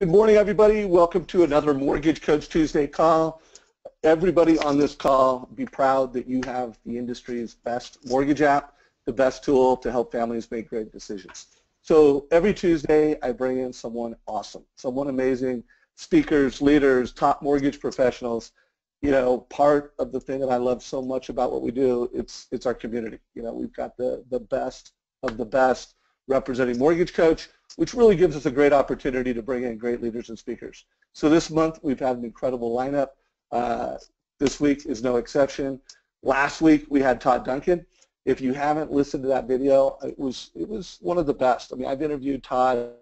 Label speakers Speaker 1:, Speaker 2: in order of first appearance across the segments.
Speaker 1: Good morning, everybody. Welcome to another Mortgage Coach Tuesday call. Everybody on this call, be proud that you have the industry's best mortgage app, the best tool to help families make great decisions. So every Tuesday, I bring in someone awesome, someone amazing, speakers, leaders, top mortgage professionals. You know, part of the thing that I love so much about what we do, it's our community. You know, we've got the best of the best representing Mortgage Coach, which really gives us a great opportunity to bring in great leaders and speakers. So this month, we've had an incredible lineup. This week is no exception. Last week, we had Todd Duncan. If you haven't listened to that video, it was one of the best. I mean, I've interviewed Todd,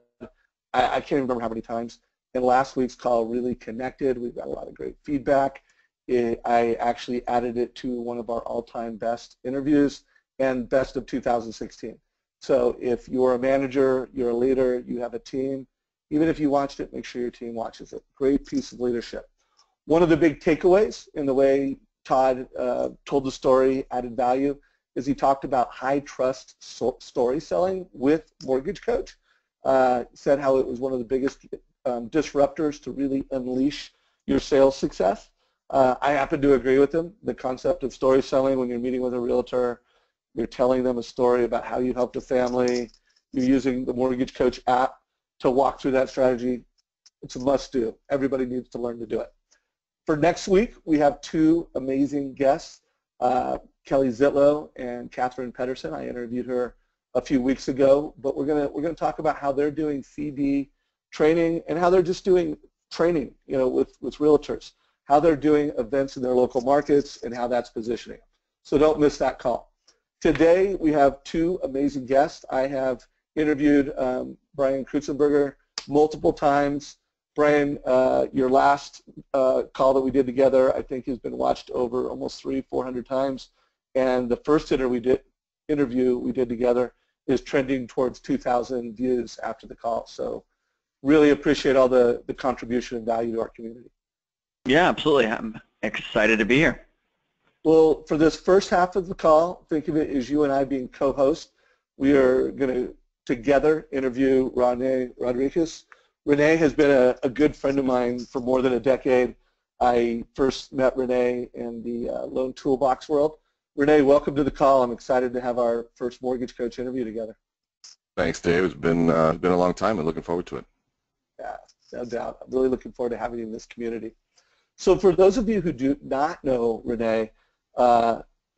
Speaker 1: I can't even remember how many times. And last week's call really connected. We've got a lot of great feedback. I actually added it to one of our all-time best interviews and best of 2016. So if you're a manager, you're a leader, you have a team, even if you watched it, make sure your team watches it. Great piece of leadership. One of the big takeaways in the way Todd told the story, added value, is he talked about high trust story selling with Mortgage Coach. Said how it was one of the biggest disruptors to really unleash your sales success. I happen to agree with him. The concept of story selling when you're meeting with a realtor, you're telling them a story about how you helped a family, you're using the Mortgage Coach app to walk through that strategy. It's a must-do. Everybody needs to learn to do it. For next week, we have two amazing guests, Kelly Zitlow and Catherine Pedersen. I interviewed her a few weeks ago, but we're gonna talk about how they're doing CD training and how they're just doing training, you know, with realtors, how they're doing events in their local markets and how that's positioning. So don't miss that call. Today, we have two amazing guests. I have interviewed Brian Krutzenberger multiple times. Brian, your last call that we did together, I think, has been watched over almost 300-400 times. And the first interview we did together is trending towards 2,000 views after the call. So really appreciate all the contribution and value to our community.
Speaker 2: Yeah, absolutely. I'm excited to be here.
Speaker 1: Well, for this first half of the call, think of it as you and I being co-hosts. We are going to together interview Renee Rodriguez. Renee has been a good friend of mine for more than a decade. I first met Renee in the Loan Toolbox world. Renee, welcome to the call. I'm excited to have our first Mortgage Coach interview together.
Speaker 3: Thanks, Dave. It's been a long time and looking forward to it.
Speaker 1: Yeah, no doubt. I'm really looking forward to having you in this community. So for those of you who do not know Renee,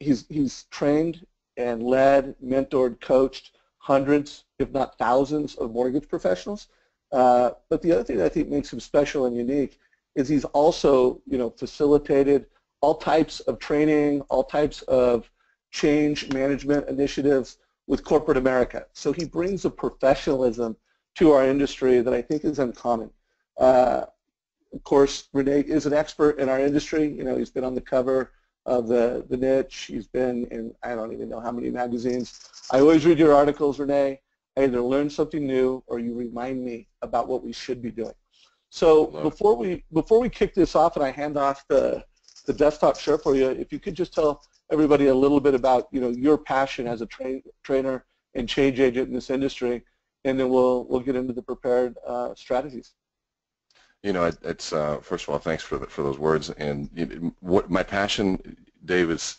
Speaker 1: he's trained and led, mentored, coached hundreds, if not thousands, of mortgage professionals. But the other thing that I think makes him special and unique is he's also, you know, facilitated all types of training, all types of change management initiatives with corporate America. So he brings a professionalism to our industry that I think is uncommon. Of course, Renee is an expert in our industry. You know, he's been on the cover of the Niche. He's been in, I don't even know how many magazines. I always read your articles, Renee. I either learn something new or you remind me about what we should be doing. So before we kick this off and I hand off the desktop share for you, if you could just tell everybody a little bit about, you know, your passion as a trainer and change agent in this industry, and then we'll get into the prepared strategies.
Speaker 3: You know, it's first of all, thanks for those words. And what my passion, Dave, is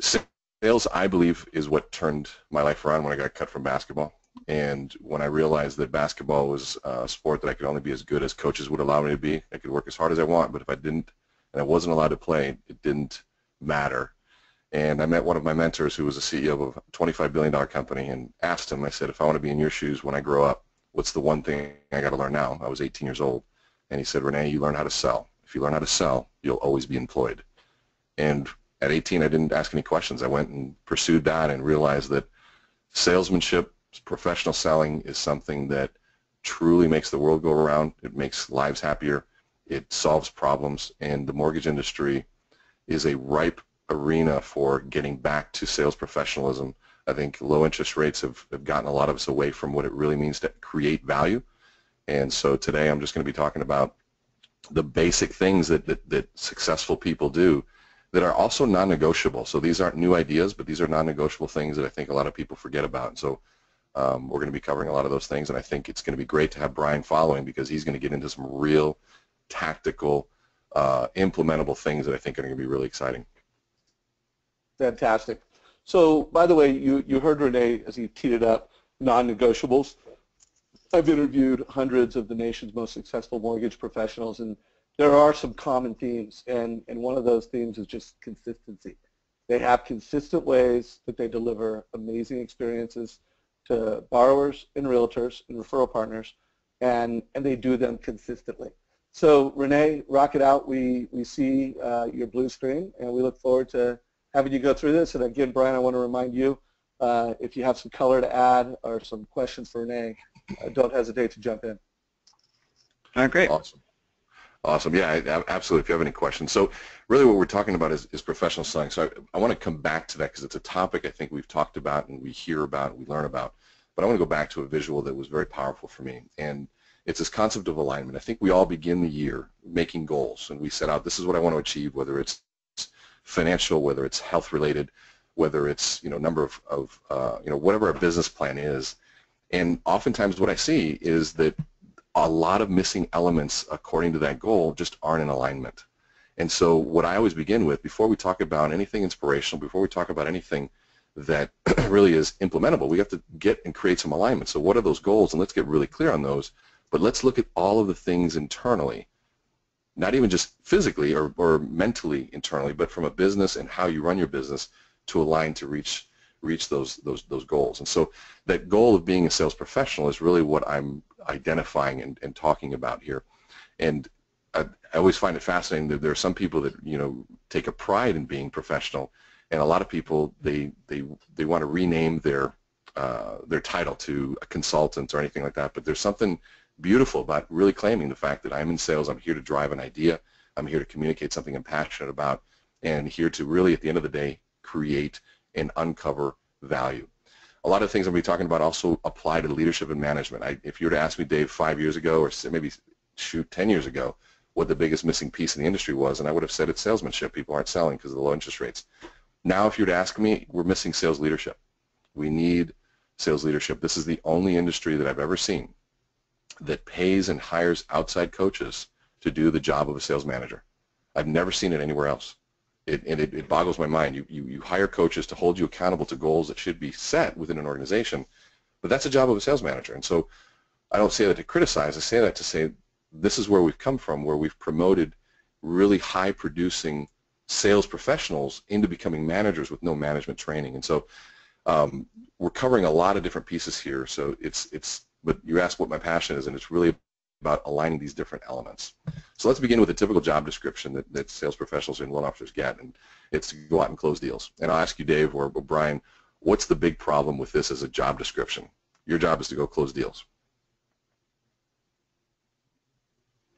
Speaker 3: sales. I believe is what turned my life around when I got cut from basketball, and when I realized that basketball was a sport that I could only be as good as coaches would allow me to be. I could work as hard as I want, but if I didn't, and I wasn't allowed to play, it didn't matter. And I met one of my mentors who was a CEO of a $25 billion company, and asked him. I said, if I want to be in your shoes when I grow up, what's the one thing I got to learn now? I was 18 years old. And he said, Renee, you learn how to sell. If you learn how to sell, you'll always be employed. And at 18, I didn't ask any questions. I went and pursued that and realized that salesmanship, professional selling is something that truly makes the world go around. It makes lives happier. It solves problems. And the mortgage industry is a ripe arena for getting back to sales professionalism. I think low interest rates have gotten a lot of us away from what it really means to create value. And so today I'm just going to be talking about the basic things that successful people do that are also non-negotiable. So these aren't new ideas, but these are non-negotiable things that I think a lot of people forget about. And so We're going to be covering a lot of those things, and I think it's going to be great to have Brian following because he's going to get into some real tactical, implementable things that I think are going to be really exciting.
Speaker 1: Fantastic. So, by the way, you heard Renee as he teed it up, non-negotiables. I've interviewed hundreds of the nation's most successful mortgage professionals, and there are some common themes, and one of those themes is just consistency. They have consistent ways that they deliver amazing experiences to borrowers and realtors and referral partners, and they do them consistently. So, Renee, rock it out. We see your blue screen, and we look forward to having you go through this. And again, Brian, I want to remind you, if you have some color to add or some questions for Renee, don't hesitate to jump in.
Speaker 2: All right, great.
Speaker 3: Awesome. Awesome. Yeah, absolutely. If you have any questions. So really what we're talking about is professional selling. So I want to come back to that because it's a topic I think we've talked about and we hear about and we learn about. But I want to go back to a visual that was very powerful for me. And it's this concept of alignment. I think we all begin the year making goals. And we set out, this is what I want to achieve, whether it's financial, whether it's health related, whether it's, number of whatever our business plan is. And oftentimes what I see is that a lot of missing elements according to that goal just aren't in alignment. And so what I always begin with, before we talk about anything inspirational, before we talk about anything that really is implementable, we have to get and create some alignment. So what are those goals? And let's get really clear on those. But let's look at all of the things internally, not even just physically or mentally internally, but from a business and how you run your business to align to reach those goals. And so that goal of being a sales professional is really what I'm identifying and talking about here. And I always find it fascinating that there are some people that take a pride in being professional, and a lot of people they want to rename their title to a consultant or anything like that. But there's something beautiful about really claiming the fact that I'm in sales. I'm here to drive an idea. I'm here to communicate something I'm passionate about, and here to really, at the end of the day, create and uncover value. A lot of things I'm going to be talking about also apply to leadership and management. If you were to ask me, Dave, 5 years ago or maybe 10 years ago, what the biggest missing piece in the industry was, and I would have said it's salesmanship. People aren't selling because of the low interest rates. Now, if you were to ask me, we're missing sales leadership. We need sales leadership. This is the only industry that I've ever seen that pays and hires outside coaches to do the job of a sales manager. I've never seen it anywhere else. It boggles my mind. You hire coaches to hold you accountable to goals that should be set within an organization, but that's the job of a sales manager. And so I don't say that to criticize. I say that to say this is where we've come from, where we've promoted really high-producing sales professionals into becoming managers with no management training. And so we're covering a lot of different pieces here. So but you asked what my passion is, and it's really about aligning these different elements. So let's begin with a typical job description that sales professionals and loan officers get, and it's to go out and close deals. And I'll ask you, Dave or Brian, what's the big problem with this as a job description? Your job is to go close deals.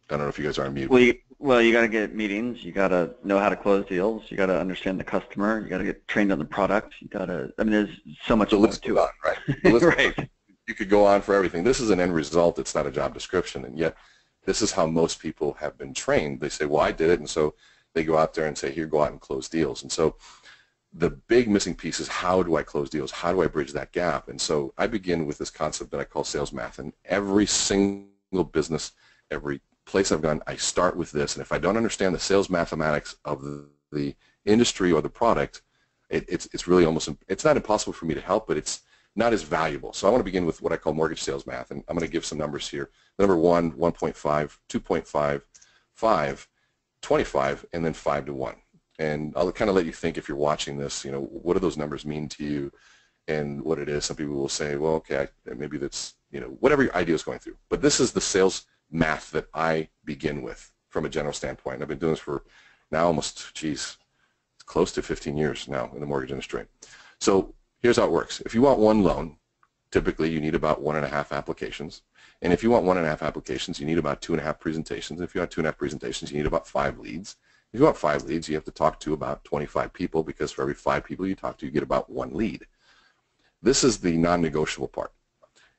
Speaker 3: I don't know if you guys are on mute.
Speaker 2: Well, you got to get meetings. You got to know how to close deals. You got to understand the customer. You got to get trained on the product. You got to. I mean, there's so much more to it.
Speaker 3: Right.
Speaker 2: Right.
Speaker 3: You could go on for everything. This is an end result. It's not a job description, and yet this is how most people have been trained. They say, well, I did it, and so they go out there and say, here, go out and close deals. And so the big missing piece is, how do I close deals? How do I bridge that gap? And so I begin with this concept that I call sales math. And every single business, every place I've gone, I start with this. And if I don't understand the sales mathematics of the industry or the product, it's really almost, it's not impossible for me to help, but it's not as valuable. So I want to begin with what I call mortgage sales math, and I'm going to give some numbers here. Number 1, 1.5, 2.5, 5, 25, and then 5 to 1. And I'll kind of let you think, if you're watching this, what do those numbers mean to you and what it is. Some people will say, well, okay, maybe that's, whatever your idea is going through. But this is the sales math that I begin with from a general standpoint. I've been doing this for now almost, close to 15 years now in the mortgage industry. So here's how it works. If you want one loan, typically you need about 1.5 applications. And if you want 1.5 applications, you need about 2.5 presentations. If you want 2.5 presentations, you need about 5 leads. If you want 5 leads, you have to talk to about 25 people, because for every 5 people you talk to, you get about 1 lead. This is the non-negotiable part.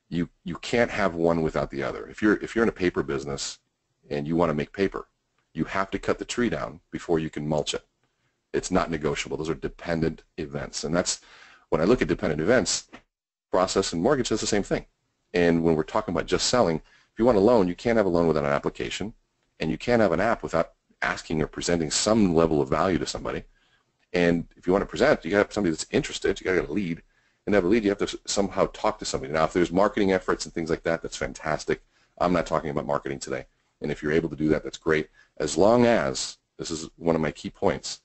Speaker 3: You can't have one without the other. If you're in a paper business and you want to make paper, you have to cut the tree down before you can mulch it. It's not negotiable. Those are dependent events. And that's, when I look at dependent events, process in mortgage does the same thing. And when we're talking about just selling, if you want a loan, you can't have a loan without an application, and you can't have an app without asking or presenting some level of value to somebody. And if you want to present, you got to have somebody that's interested. You got to get a lead, and to have a lead, you have to somehow talk to somebody. Now, if there's marketing efforts and things like that, that's fantastic. I'm not talking about marketing today. And if you're able to do that, that's great. As long as, this is one of my key points,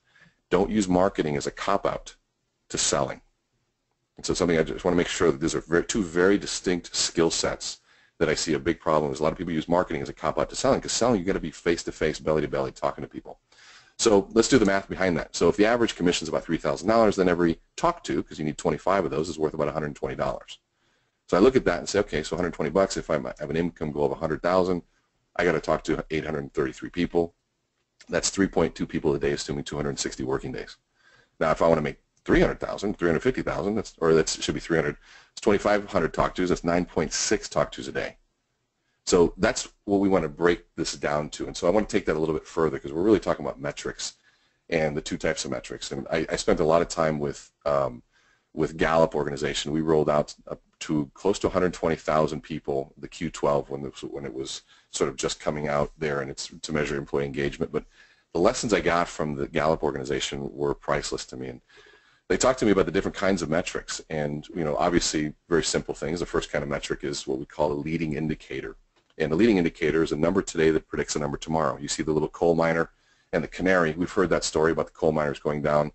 Speaker 3: don't use marketing as a cop-out to selling. And so something I just want to make sure that these are two very distinct skill sets that I see a big problem is a lot of people use marketing as a cop-out to selling, because selling, you've got to be face-to-face, belly-to-belly, talking to people. So let's do the math behind that. So if the average commission is about $3,000, then every talk to, because you need 25 of those, is worth about $120. So I look at that and say, okay, so 120 bucks. If I have an income goal of 100,000, I got to talk to 833 people. That's 3.2 people a day, assuming 260 working days. Now, if I want to make 300,000, 350,000, that should be 300. It's 2,500 talk-tos. That's 9.6 talk-tos a day. So that's what we want to break this down to. And so I want to take that a little bit further, because we're really talking about metrics and the two types of metrics. And I spent a lot of time with Gallup organization. We rolled out up to close to 120,000 people, the Q12, when it was sort of just coming out there, and it's to measure employee engagement. But the lessons I got from the Gallup organization were priceless to me. And they talked to me about the different kinds of metrics, and obviously very simple things. The first kind of metric is what we call a leading indicator. And the leading indicator is a number today that predicts a number tomorrow. You see the little coal miner and the canary. We've heard that story about the coal miners going down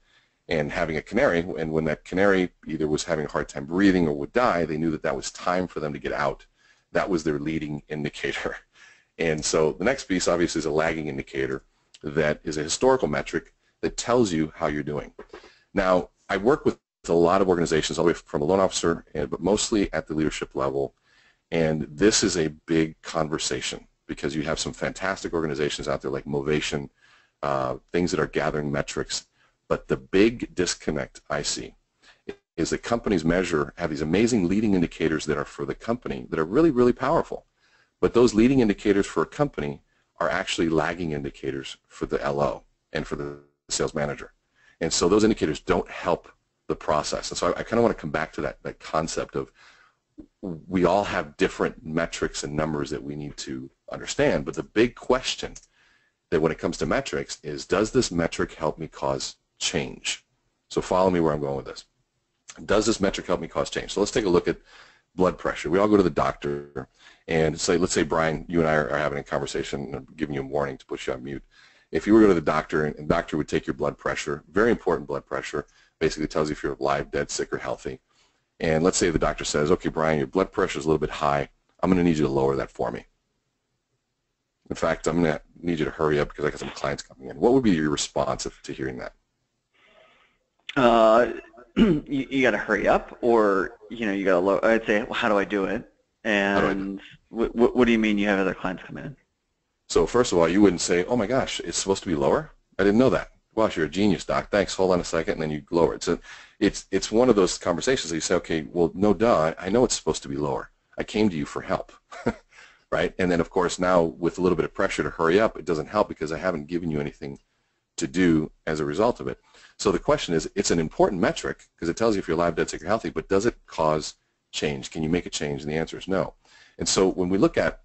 Speaker 3: and having a canary, and when that canary either was having a hard time breathing or would die, they knew that that was time for them to get out. That was their leading indicator. And so the next piece obviously is a lagging indicator that is a historical metric that tells you how you're doing. Now, I work with a lot of organizations, all the way from a loan officer, but mostly at the leadership level. And this is a big conversation, because you have some fantastic organizations out there like Movation, things that are gathering metrics. But the big disconnect I see is that companies have these amazing leading indicators that are for the company that are really, really powerful. But those leading indicators for a company are actually lagging indicators for the LO and for the sales manager. And so those indicators don't help the process. And so I kind of want to come back to that concept of, we all have different metrics and numbers that we need to understand, but the big question that when it comes to metrics is, does this metric help me cause change? So follow me where I'm going with this. Does this metric help me cause change? So let's take a look at blood pressure. We all go to the doctor, and let's say, Brian, you and I are having a conversation, and I'm giving you a warning to put you on mute. If you were to go to the doctor, and the doctor would take your blood pressure, very important blood pressure, basically tells you if you're alive, dead, sick, or healthy. And let's say the doctor says, okay, Brian, your blood pressure is a little bit high. I'm going to need you to lower that for me. In fact, I'm going to need you to hurry up because I got some clients coming in. What would be your response to hearing that?
Speaker 2: You got to hurry up, or you got to lower. I'd say, well, how do I do it? And what do you mean you have other clients come in?
Speaker 3: So first of all, you wouldn't say, oh my gosh, it's supposed to be lower? I didn't know that. Gosh, you're a genius, doc. Thanks. Hold on a second, and then you lower it. So it's one of those conversations that you say, okay, well, no, duh, I know it's supposed to be lower. I came to you for help, right? And then, of course, now with a little bit of pressure to hurry up, it doesn't help because I haven't given you anything to do as a result of it. So the question is, it's an important metric because it tells you if you're alive, dead, sick, or healthy, but does it cause change? Can you make a change? And the answer is no. And so when we look at,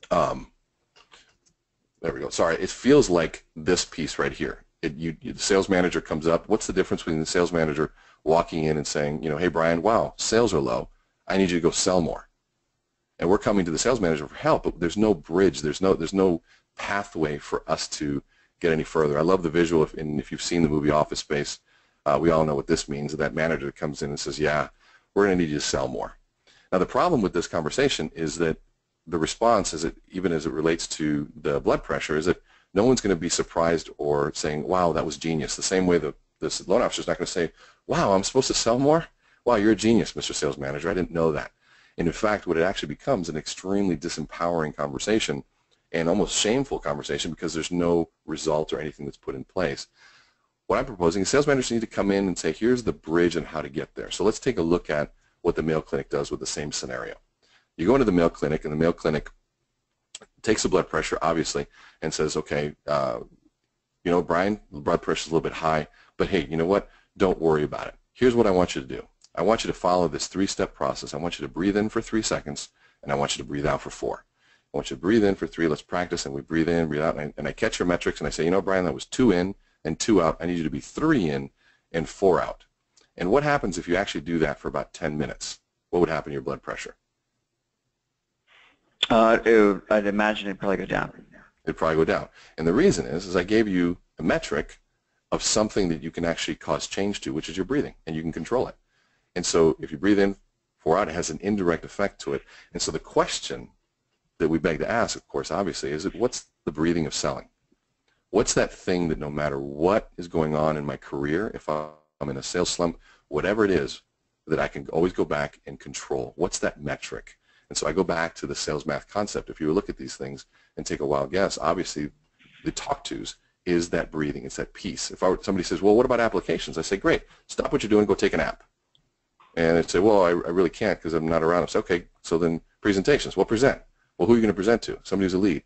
Speaker 3: there we go. Sorry, it feels like this piece right here. The sales manager comes up. What's the difference between the sales manager walking in and saying, hey, Brian, wow, sales are low. I need you to go sell more. And we're coming to the sales manager for help, but there's no bridge. There's no pathway for us to get any further. I love the visual, if you've seen the movie Office Space, we all know what this means. That manager comes in and says, yeah, we're going to need you to sell more. Now, the problem with this conversation is that the response, even as it relates to the blood pressure, is that no one's going to be surprised or saying, wow, that was genius. The same way that this loan officer is not going to say, wow, I'm supposed to sell more? Wow, you're a genius, Mr. Sales Manager. I didn't know that. And in fact, what it actually becomes an extremely disempowering conversation and almost shameful conversation because there's no result or anything that's put in place. What I'm proposing is sales managers need to come in and say, here's the bridge and how to get there. So let's take a look at what the Mayo Clinic does with the same scenario. You go into the Mayo Clinic, and the Mayo Clinic takes the blood pressure, obviously, and says, okay, Brian, the blood pressure is a little bit high, but hey, you know what? Don't worry about it. Here's what I want you to do. I want you to follow this 3-step process. I want you to breathe in for 3 seconds, and I want you to breathe out for 4. I want you to breathe in for 3. Let's practice, and we breathe in, breathe out, and I catch your metrics, and I say, you know, Brian, that was 2 in and 2 out. I need you to be 3 in and 4 out. And what happens if you actually do that for about 10 minutes? What would happen to your blood pressure?
Speaker 2: I'd imagine it'd probably go down.
Speaker 3: It'd probably go down. And the reason is I gave you a metric of something that you can actually cause change to, which is your breathing, and you can control it. And so if you breathe in, 4 out, it has an indirect effect to it. And so the question that we beg to ask, of course, obviously, is what's the breathing of selling? What's that thing that no matter what is going on in my career, if I'm in a sales slump, whatever it is, that I can always go back and control? What's that metric? And so I go back to the sales math concept. If you look at these things and take a wild guess, obviously the talk-tos is that breathing. It's that piece. If somebody says, well, what about applications? I say, great. Stop what you're doing and go take a nap. And they'd say, well, I really can't because I'm not around. I say, okay, so then presentations. Well, present. Well, who are you going to present to? Somebody who's a lead.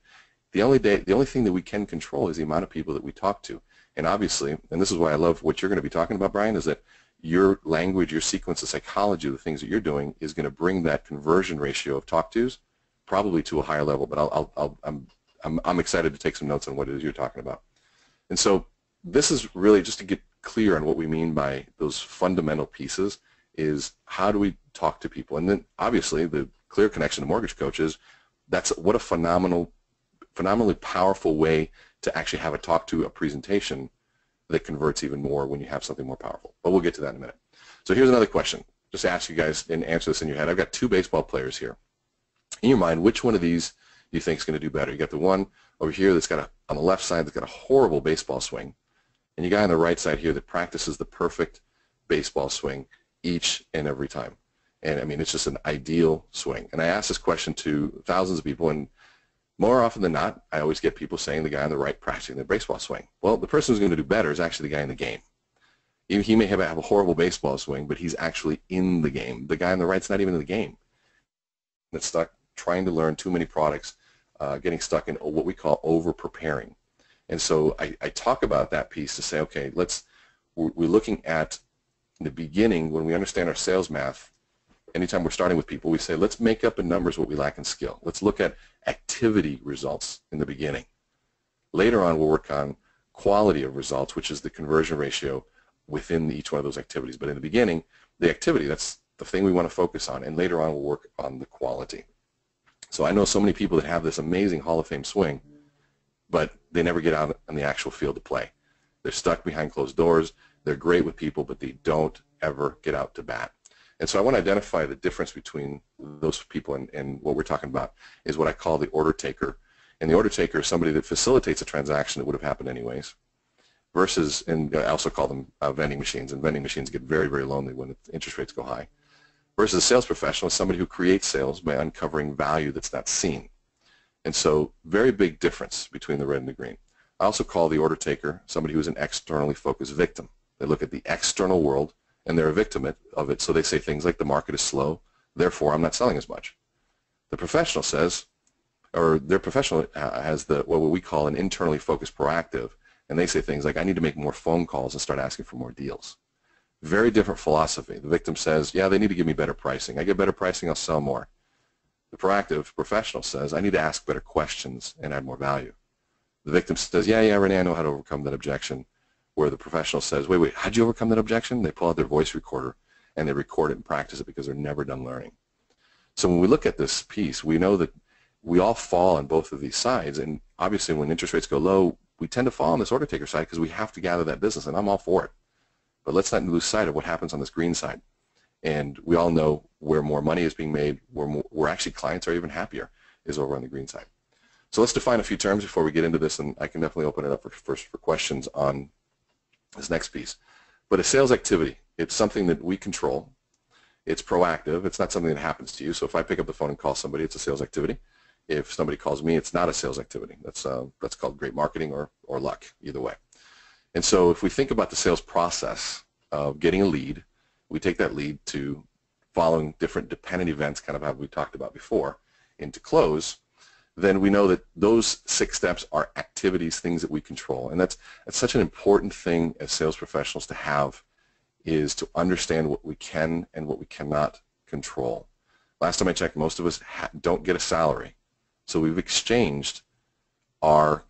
Speaker 3: The only thing that we can control is the amount of people that we talk to. And obviously, and this is why I love what you're going to be talking about, Brian, is that your language, your sequence of psychology of the things that you're doing is going to bring that conversion ratio of talk-tos probably to a higher level. But I'm excited to take some notes on what it is you're talking about. And so this is really just to get clear on what we mean by those fundamental pieces is how do we talk to people? And then obviously the clear connection to mortgage coaches, that's what a phenomenally powerful way to actually have a talk to a presentation that converts even more when you have something more powerful. But we'll get to that in a minute. So here's another question. Just ask you guys and answer this in your head. I've got 2 baseball players here. In your mind, which one of these do you think is going to do better? You got the one over here that's got on the left side that's got a horrible baseball swing, and you got on the right side here that practices the perfect baseball swing each and every time. And I mean, it's just an ideal swing. And I ask this question to thousands of people, and more often than not, I always get people saying the guy on the right practicing the baseball swing. Well, the person who's going to do better is actually the guy in the game. He may have a horrible baseball swing, but he's actually in the game. The guy on the right's not even in the game. That's stuck trying to learn too many products, getting stuck in what we call over-preparing. And so I talk about that piece to say, okay, we're looking at the beginning when we understand our sales math. Anytime we're starting with people, we say, let's make up in numbers what we lack in skill. Let's look at activity results in the beginning. Later on, we'll work on quality of results, which is the conversion ratio within each one of those activities. But in the beginning, the activity, that's the thing we want to focus on. And later on, we'll work on the quality. So I know so many people that have this amazing Hall of Fame swing, but they never get out on the actual field to play. They're stuck behind closed doors. They're great with people, but they don't ever get out to bat. And so I want to identify the difference between those people and what we're talking about is what I call the order taker. And the order taker is somebody that facilitates a transaction that would have happened anyways versus, and I also call them vending machines, and vending machines get very, very lonely when interest rates go high. Versus a sales professional is somebody who creates sales by uncovering value that's not seen. And so very big difference between the red and the green. I also call the order taker somebody who's an externally focused victim. They look at the external world and they're a victim of it, so they say things like the market is slow, therefore I'm not selling as much. The professional says, or their professional has what we call an internally focused proactive, and they say things like, I need to make more phone calls and start asking for more deals. Very different philosophy. The victim says, yeah, they need to give me better pricing. I get better pricing, I'll sell more. The proactive professional says, I need to ask better questions and add more value. The victim says, yeah, Renee, I know how to overcome that objection. Where the professional says, wait, how'd you overcome that objection? They pull out their voice recorder and they record it and practice it because they're never done learning. So when we look at this piece, we know that we all fall on both of these sides, and obviously when interest rates go low, we tend to fall on this order taker side because we have to gather that business, and I'm all for it. But let's not lose sight of what happens on this green side. And we all know where more money is being made, where actually clients are even happier, is over on the green side. So let's define a few terms before we get into this, and I can definitely open it up for questions on this next piece. But a sales activity, it's something that we control. It's proactive. It's not something that happens to you. So if I pick up the phone and call somebody, it's a sales activity. If somebody calls me, it's not a sales activity. That's called great marketing or luck, either way. And so if we think about the sales process of getting a lead, we take that lead to following different dependent events, kind of how we talked about before, into close, then we know that those 6 steps are activities, things that we control. And that's such an important thing as sales professionals to have is to understand what we can and what we cannot control. Last time I checked, most of us don't get a salary, so we've exchanged our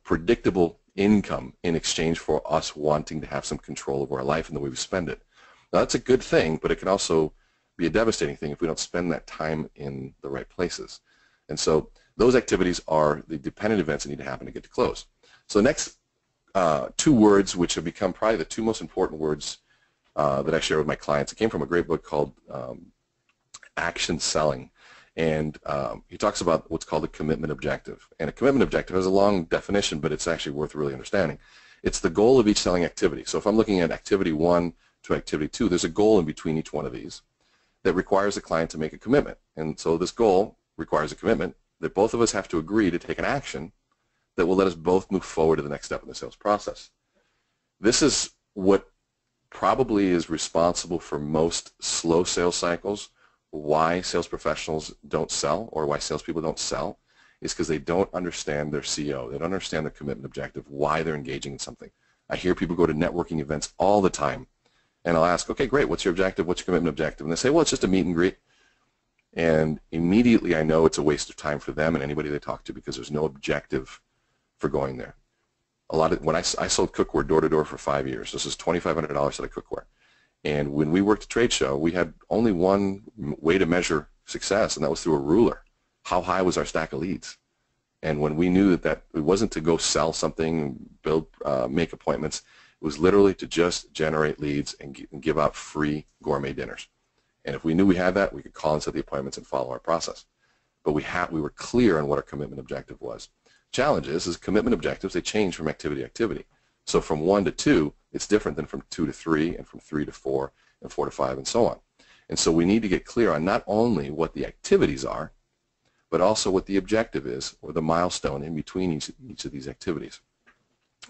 Speaker 3: predictable income in exchange for us wanting to have some control over our life and the way we spend it. Now, that's a good thing, but it can also be a devastating thing if we don't spend that time in the right places. And so those activities are the dependent events that need to happen to get to close. So the next two words, which have become probably the two most important words that I share with my clients, it came from a great book called Action Selling. And he talks about what's called a commitment objective. And a commitment objective has a long definition, but it's actually worth really understanding. It's the goal of each selling activity. So if I'm looking at activity 1 to activity 2, there's a goal in between each one of these that requires the client to make a commitment. And so this goal requires a commitment that both of us have to agree to take an action that will let us both move forward to the next step in the sales process. This is what probably is responsible for most slow sales cycles. Why sales professionals don't sell, or why salespeople don't sell, is because they don't understand their CO. They don't understand their commitment objective, why they're engaging in something. I hear people go to networking events all the time, and I'll ask, okay, great, what's your objective, what's your commitment objective? And they say, well, it's just a meet and greet. And immediately I know it's a waste of time for them and anybody they talk to, because there's no objective for going there. When I sold cookware door to door for 5 years, this is $2,500 out of cookware. And when we worked a trade show, we had only one way to measure success, and that was through a ruler. How high was our stack of leads? And when we knew that it wasn't to go sell something, make appointments, it was literally to just generate leads and give out free gourmet dinners. And if we knew we had that, we could call and set the appointments and follow our process. But we were clear on what our commitment objective was. Challenge is commitment objectives, they change from activity to activity. So from 1 to 2, it's different than from 2 to 3, and from 3 to 4, and 4 to 5, and so on. And so we need to get clear on not only what the activities are, but also what the objective is, or the milestone in between each of these activities.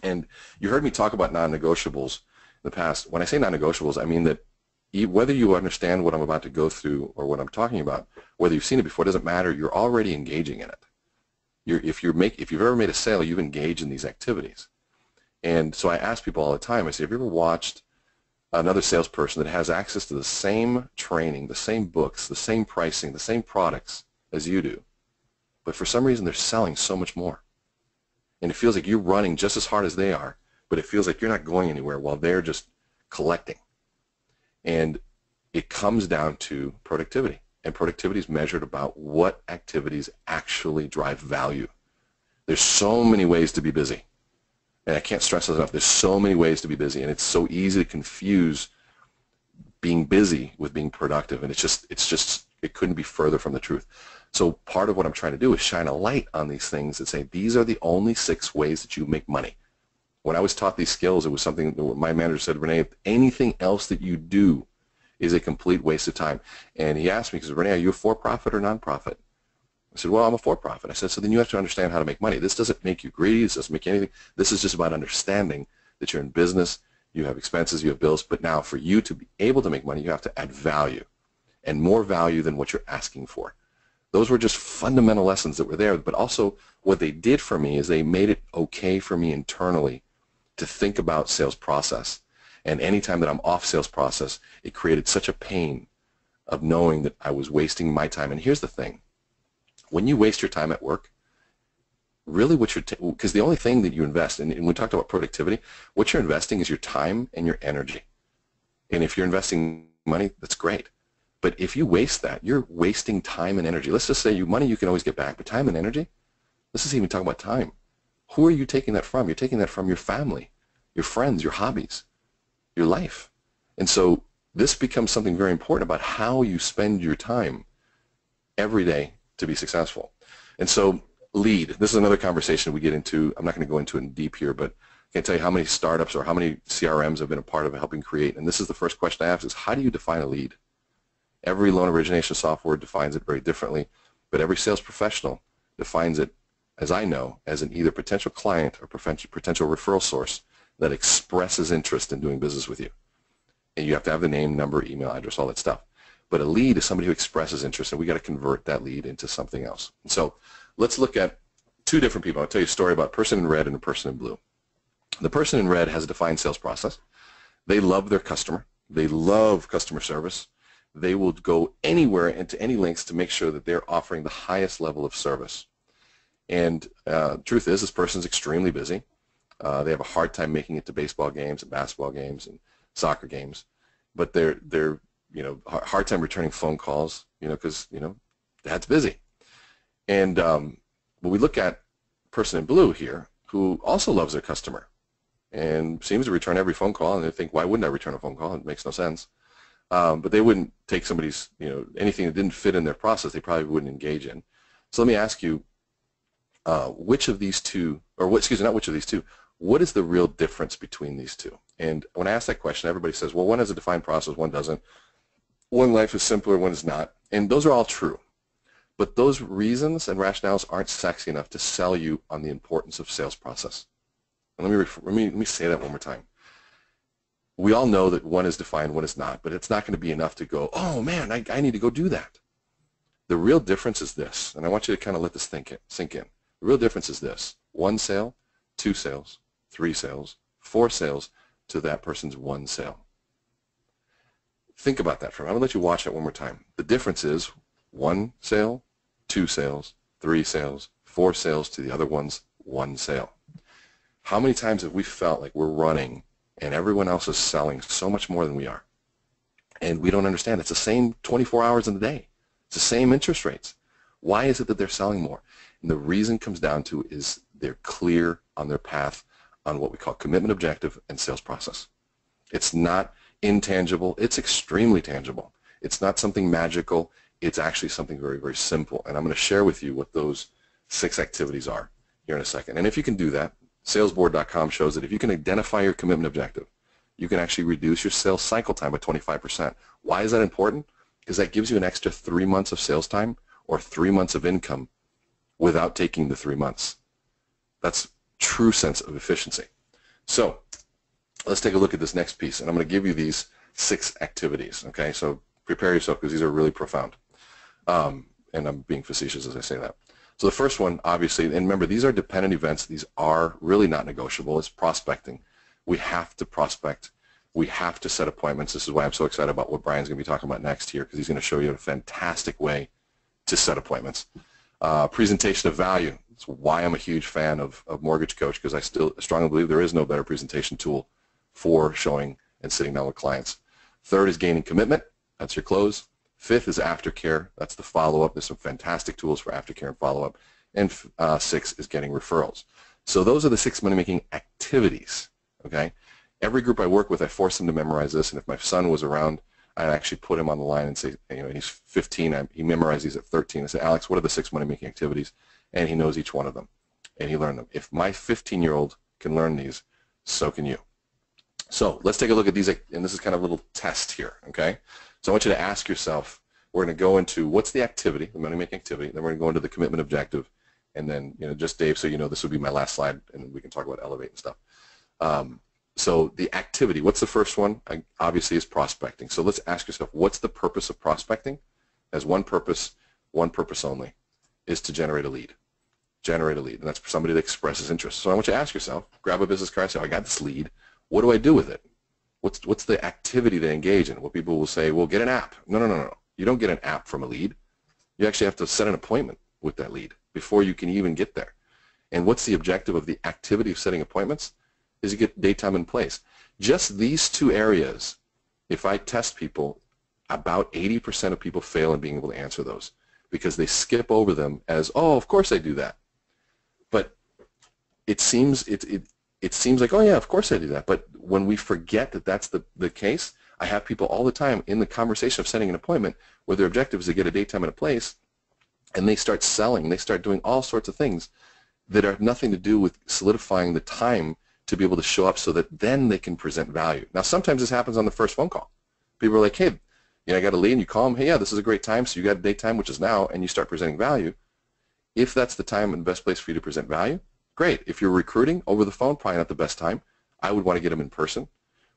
Speaker 3: And you heard me talk about non-negotiables in the past. When I say non-negotiables, I mean that whether you understand what I'm about to go through or what I'm talking about, whether you've seen it before, it doesn't matter. You're already engaging in it. If you've ever made a sale, you've engaged in these activities. And so I ask people all the time, I say, have you ever watched another salesperson that has access to the same training, the same books, the same pricing, the same products as you do, but for some reason they're selling so much more? And it feels like you're running just as hard as they are, but it feels like you're not going anywhere while they're just collecting. And it comes down to productivity. And productivity is measured about what activities actually drive value. There's so many ways to be busy. And I can't stress this enough. There's so many ways to be busy, and it's so easy to confuse being busy with being productive. And it couldn't be further from the truth. So part of what I'm trying to do is shine a light on these things and say, these are the only 6 ways that you make money. When I was taught these skills, it was something that my manager said, Renee, anything else that you do is a complete waste of time. And he asked me, he said, Renee, are you a for-profit or non-profit? I said, well, I'm a for-profit. I said, so then you have to understand how to make money. This doesn't make you greedy. This doesn't make anything. This is just about understanding that you're in business, you have expenses, you have bills, but now for you to be able to make money, you have to add value, and more value than what you're asking for. Those were just fundamental lessons that were there, but also what they did for me is they made it okay for me internally to think about sales process. And anytime that I'm off sales process, it created such a pain of knowing that I was wasting my time. And here's the thing. When you waste your time at work, really what you're, because the only thing that you invest, and when we talked about productivity, what you're investing is your time and your energy. And if you're investing money, that's great. But if you waste that, you're wasting time and energy. Let's just say money you can always get back, but time and energy, let's just even talk about time. Who are you taking that from? You're taking that from your family, your friends, your hobbies, your life. And so this becomes something very important about how you spend your time every day to be successful. And so lead, this is another conversation we get into. I'm not going to go into it in deep here, but I can tell you how many startups or how many CRMs I've been a part of helping create. And this is the first question I ask is, how do you define a lead? Every loan origination software defines it very differently, but every sales professional defines it, as I know, as an either potential client or potential referral source that expresses interest in doing business with you. And you have to have the name, number, email address, all that stuff. But a lead is somebody who expresses interest, and we got to convert that lead into something else. And so let's look at 2 different people. I'll tell you a story about a person in red and a person in blue. The person in red has a defined sales process. They love their customer. They love customer service. They will go anywhere and to any lengths to make sure that they're offering the highest level of service. And truth is, this person's extremely busy. They have a hard time making it to baseball games and basketball games and soccer games, but they're hard time returning phone calls, because dad's busy. And but we look at person in blue here who also loves their customer and seems to return every phone call, and they think, why wouldn't I return a phone call? It makes no sense. But they wouldn't take somebody's, anything that didn't fit in their process, they probably wouldn't engage in. So let me ask you, which of these two, or excuse me, not which of these two, what is the real difference between these two? And when I ask that question, everybody says, well, one has a defined process, one doesn't. One life is simpler, one is not. And those are all true. But those reasons and rationales aren't sexy enough to sell you on the importance of sales process. And let me say that one more time. We all know that one is defined, one is not, but it's not going to be enough to go, oh man, I need to go do that. The real difference is this, and I want you to kind of let this sink in. The real difference is this: 1 sale, 2 sales, 3 sales, 4 sales to that person's 1 sale. Think about that for a minute. I'm going to let you watch that one more time. The difference is 1 sale, 2 sales, 3 sales, 4 sales to the other one's 1 sale. How many times have we felt like we're running and everyone else is selling so much more than we are? And we don't understand. It's the same 24 hours in the day. It's the same interest rates. Why is it that they're selling more? And the reason comes down to is they're clear on their path on what we call commitment objective and sales process. It's not intangible. It's extremely tangible. It's not something magical. It's actually something very, very simple. And I'm going to share with you what those 6 activities are here in a second. And if you can do that, salesboard.com shows that if you can identify your commitment objective, you can actually reduce your sales cycle time by 25%. Why is that important? Because that gives you an extra 3 months of sales time or 3 months of income without taking the 3 months. That's true sense of efficiency. So let's take a look at this next piece, and I'm going to give you these 6 activities. Okay, so prepare yourself because these are really profound. And I'm being facetious as I say that. So the first one, obviously, and remember, these are dependent events. These are really not negotiable. It's prospecting. We have to prospect. We have to set appointments. This is why I'm so excited about what Brian's going to be talking about next here, because he's going to show you a fantastic way to set appointments. Presentation of value. That's why I'm a huge fan of Mortgage Coach, because I still strongly believe there is no better presentation tool for showing and sitting down with clients. Third is gaining commitment. That's your close. 5th is aftercare. That's the follow-up. There's some fantastic tools for aftercare and follow-up. And 6 is getting referrals. So those are the 6 money-making activities. Okay. Every group I work with, I force them to memorize this. And if my son was around, I'd actually put him on the line and say, he's 15. He memorized these at 13. I said, Alex, what are the 6 money-making activities? And he knows each one of them. And he learned them. If my 15-year-old can learn these, so can you. So let's take a look at these, and this is kind of a little test here, okay? So I want you to ask yourself, we're going to go into what's the activity, the money-making activity, then we're going to go into the commitment objective, and then, just Dave, so you know this would be my last slide, and we can talk about Elevate and stuff. So the activity, what's the first one? Obviously is prospecting. So let's ask yourself, what's the purpose of prospecting? As one purpose only, is to generate a lead. Generate a lead, and that's somebody that expresses interest. So I want you to ask yourself, grab a business card and say, I got this lead. What do I do with it? What's the activity they engage in? What people will say, well, get an app. No. You don't get an app from a lead. You actually have to set an appointment with that lead before you can even get there. And what's the objective of the activity of setting appointments? Is you get date, time, and place. Just these 2 areas, if I test people, about 80% of people fail in being able to answer those because they skip over them as, oh, of course I do that. But it seems like, oh yeah, of course I do that. But when we forget that that's the case, I have people all the time in the conversation of setting an appointment where their objective is to get a date, time, and a place, and they start selling. They start doing all sorts of things that have nothing to do with solidifying the time to be able to show up so that then they can present value. Now, sometimes this happens on the first phone call. People are like, hey, I got a lead, and you call them, hey, yeah, this is a great time, so you got a date time, which is now, and you start presenting value. If that's the time and best place for you to present value, great. If you're recruiting over the phone, probably not the best time. I would want to get them in person.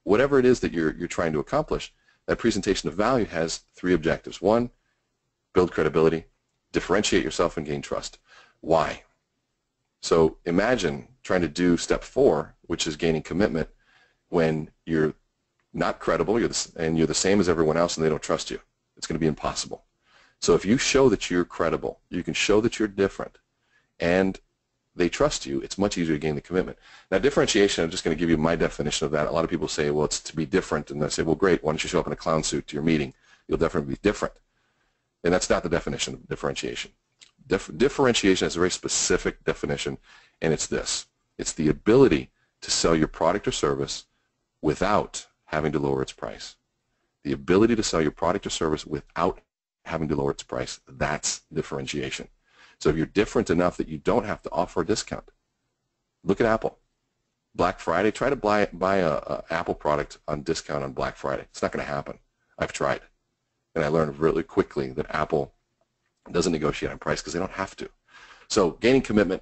Speaker 3: Whatever it is that you're trying to accomplish, that presentation of value has 3 objectives. 1, build credibility, differentiate yourself, and gain trust. Why? So imagine trying to do step 4, which is gaining commitment, when you're not credible, and you're the same as everyone else, and they don't trust you. It's going to be impossible. So if you show that you're credible, you can show that you're different, and they trust you, it's much easier to gain the commitment. Now, differentiation, I'm just going to give you my definition of that. A lot of people say, well, it's to be different, and I say, well, great, why don't you show up in a clown suit to your meeting? You'll definitely be different. And that's not the definition of differentiation. Differentiation has a very specific definition, and it's this. It's the ability to sell your product or service without having to lower its price. The ability to sell your product or service without having to lower its price, that's differentiation. So if you're different enough that you don't have to offer a discount, look at Apple. Black Friday, try to buy a Apple product on discount on Black Friday. It's not going to happen. I've tried. And I learned really quickly that Apple doesn't negotiate on price because they don't have to. So gaining commitment,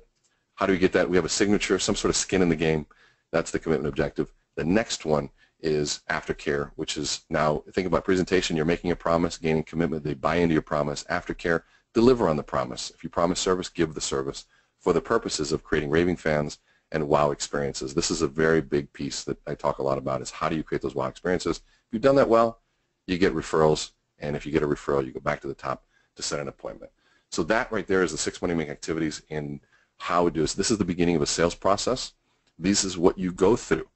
Speaker 3: how do we get that? We have a signature, some sort of skin in the game. That's the commitment objective. The next one is aftercare, which is now, think about presentation, you're making a promise, gaining commitment, they buy into your promise. Aftercare, deliver on the promise. If you promise service, give the service for the purposes of creating raving fans and wow experiences. This is a very big piece that I talk a lot about, is how do you create those wow experiences. If you've done that well, you get referrals, and if you get a referral, you go back to the top to set an appointment. So that right there is the 6 money-making activities in how we do this. This is the beginning of a sales process. This is what you go through.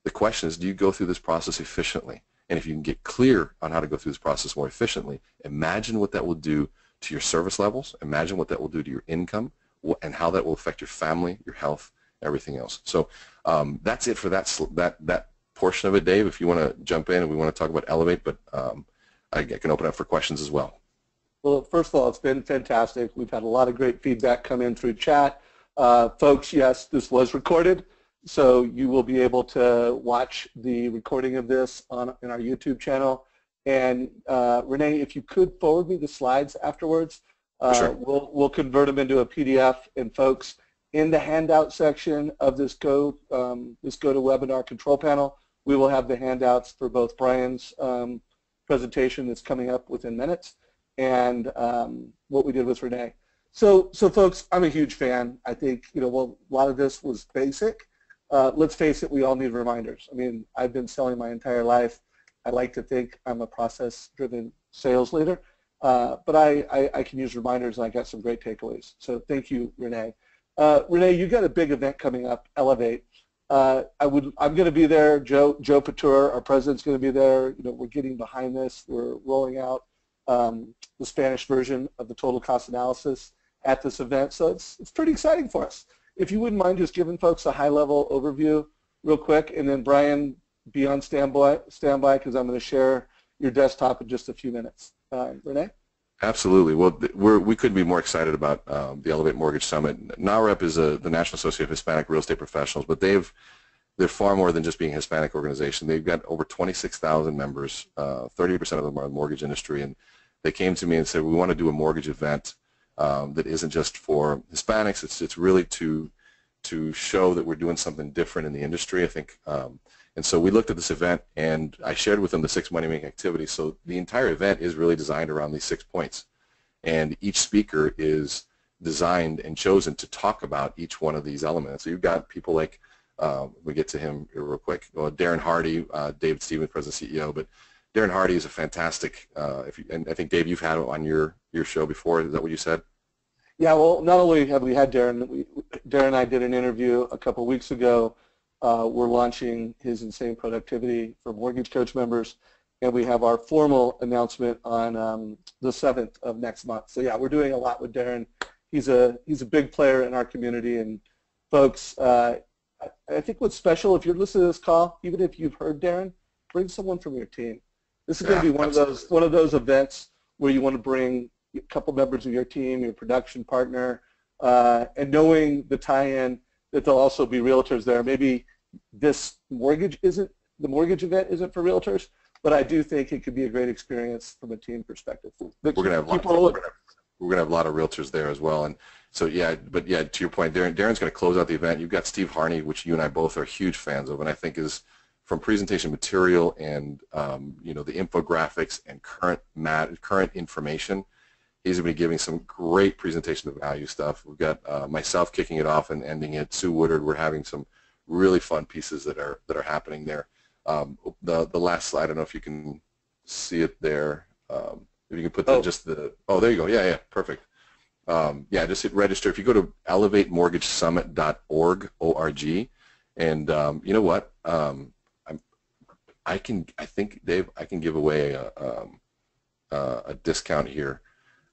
Speaker 3: The question is, do you go through this process efficiently? And if you can get clear on how to go through this process more efficiently, imagine what that will do to your service levels, imagine what that will do to your income, and how that will affect your family, your health, everything else. So that's it for that portion of it, Dave. If you want to jump in and we want to talk about Elevate, but I can open up for questions as well.
Speaker 1: Well, first of all, it's been fantastic. We've had a lot of great feedback come in through chat. Folks, yes, this was recorded, so you will be able to watch the recording of this in our YouTube channel. And Renee, if you could forward me the slides afterwards,
Speaker 3: Sure.
Speaker 1: We'll convert them into a PDF. And folks, in the handout section of this GoToWebinar control panel, we will have the handouts for both Brian's presentation that's coming up within minutes and what we did with Renee. So folks, I'm a huge fan. I think a lot of this was basic. Let's face it, we all need reminders. I mean, I've been selling my entire life. I like to think I'm a process-driven sales leader, but I can use reminders, and I got some great takeaways. So thank you, Renee. Renee, you got a big event coming up, Elevate. I'm going to be there. Joe Patura, our president's going to be there. We're getting behind this. We're rolling out the Spanish version of the total cost analysis at this event, so it's pretty exciting for us. If you wouldn't mind just giving folks a high-level overview real quick, and then Brian, be on standby because I'm going to share your desktop in just a few minutes. Renee? Absolutely.
Speaker 3: Well, we couldn't be more excited about the Elevate Mortgage Summit. NAHREP is the National Association of Hispanic Real Estate Professionals, but they're far more than just being a Hispanic organization. They've got over 26,000 members. 30% of them are in the mortgage industry, and they came to me and said, we want to do a mortgage event that isn't just for Hispanics. It's really to show that we're doing something different in the industry, I think. And so we looked at this event, and I shared with them the 6 money-making activities. So the entire event is really designed around these 6 points. And each speaker is designed and chosen to talk about each one of these elements. So you've got people like, we get to him real quick, Darren Hardy, David Stevens, President and CEO, but Darren Hardy is a fantastic, and I think, Dave, you've had him on your show before. Is that what you said?
Speaker 1: Yeah, well, not only have we had Darren, Darren and I did an interview a couple weeks ago. We're launching his Insane Productivity for Mortgage Coach members, and we have our formal announcement on the 7th of next month. So yeah, we're doing a lot with Darren. He's a big player in our community, and folks, I think what's special, if you're listening to this call, even if you've heard Darren, bring someone from your team. This is going to be one of those events where you want to bring a couple members of your team, your production partner, and knowing the tie-in that there'll also be realtors there. Maybe the mortgage event isn't for realtors, but I do think it could be a great experience from a team perspective.
Speaker 3: We're going to have a lot of realtors there as well, and so but to your point, Darren's going to close out the event. You've got Steve Harney, which you and I both are huge fans of, and I think is from presentation material and the infographics and current information. He's going to be giving some great presentation of value stuff. We've got myself kicking it off and ending it. Sue Woodard. We're having some really fun pieces that are happening there. The last slide. I don't know if you can see it there. If you can put there you go. Yeah, perfect. Yeah, just hit register. If you go to elevatemortgagesummit.org, O-R-G, and you know what? I think Dave, I can give away a discount here.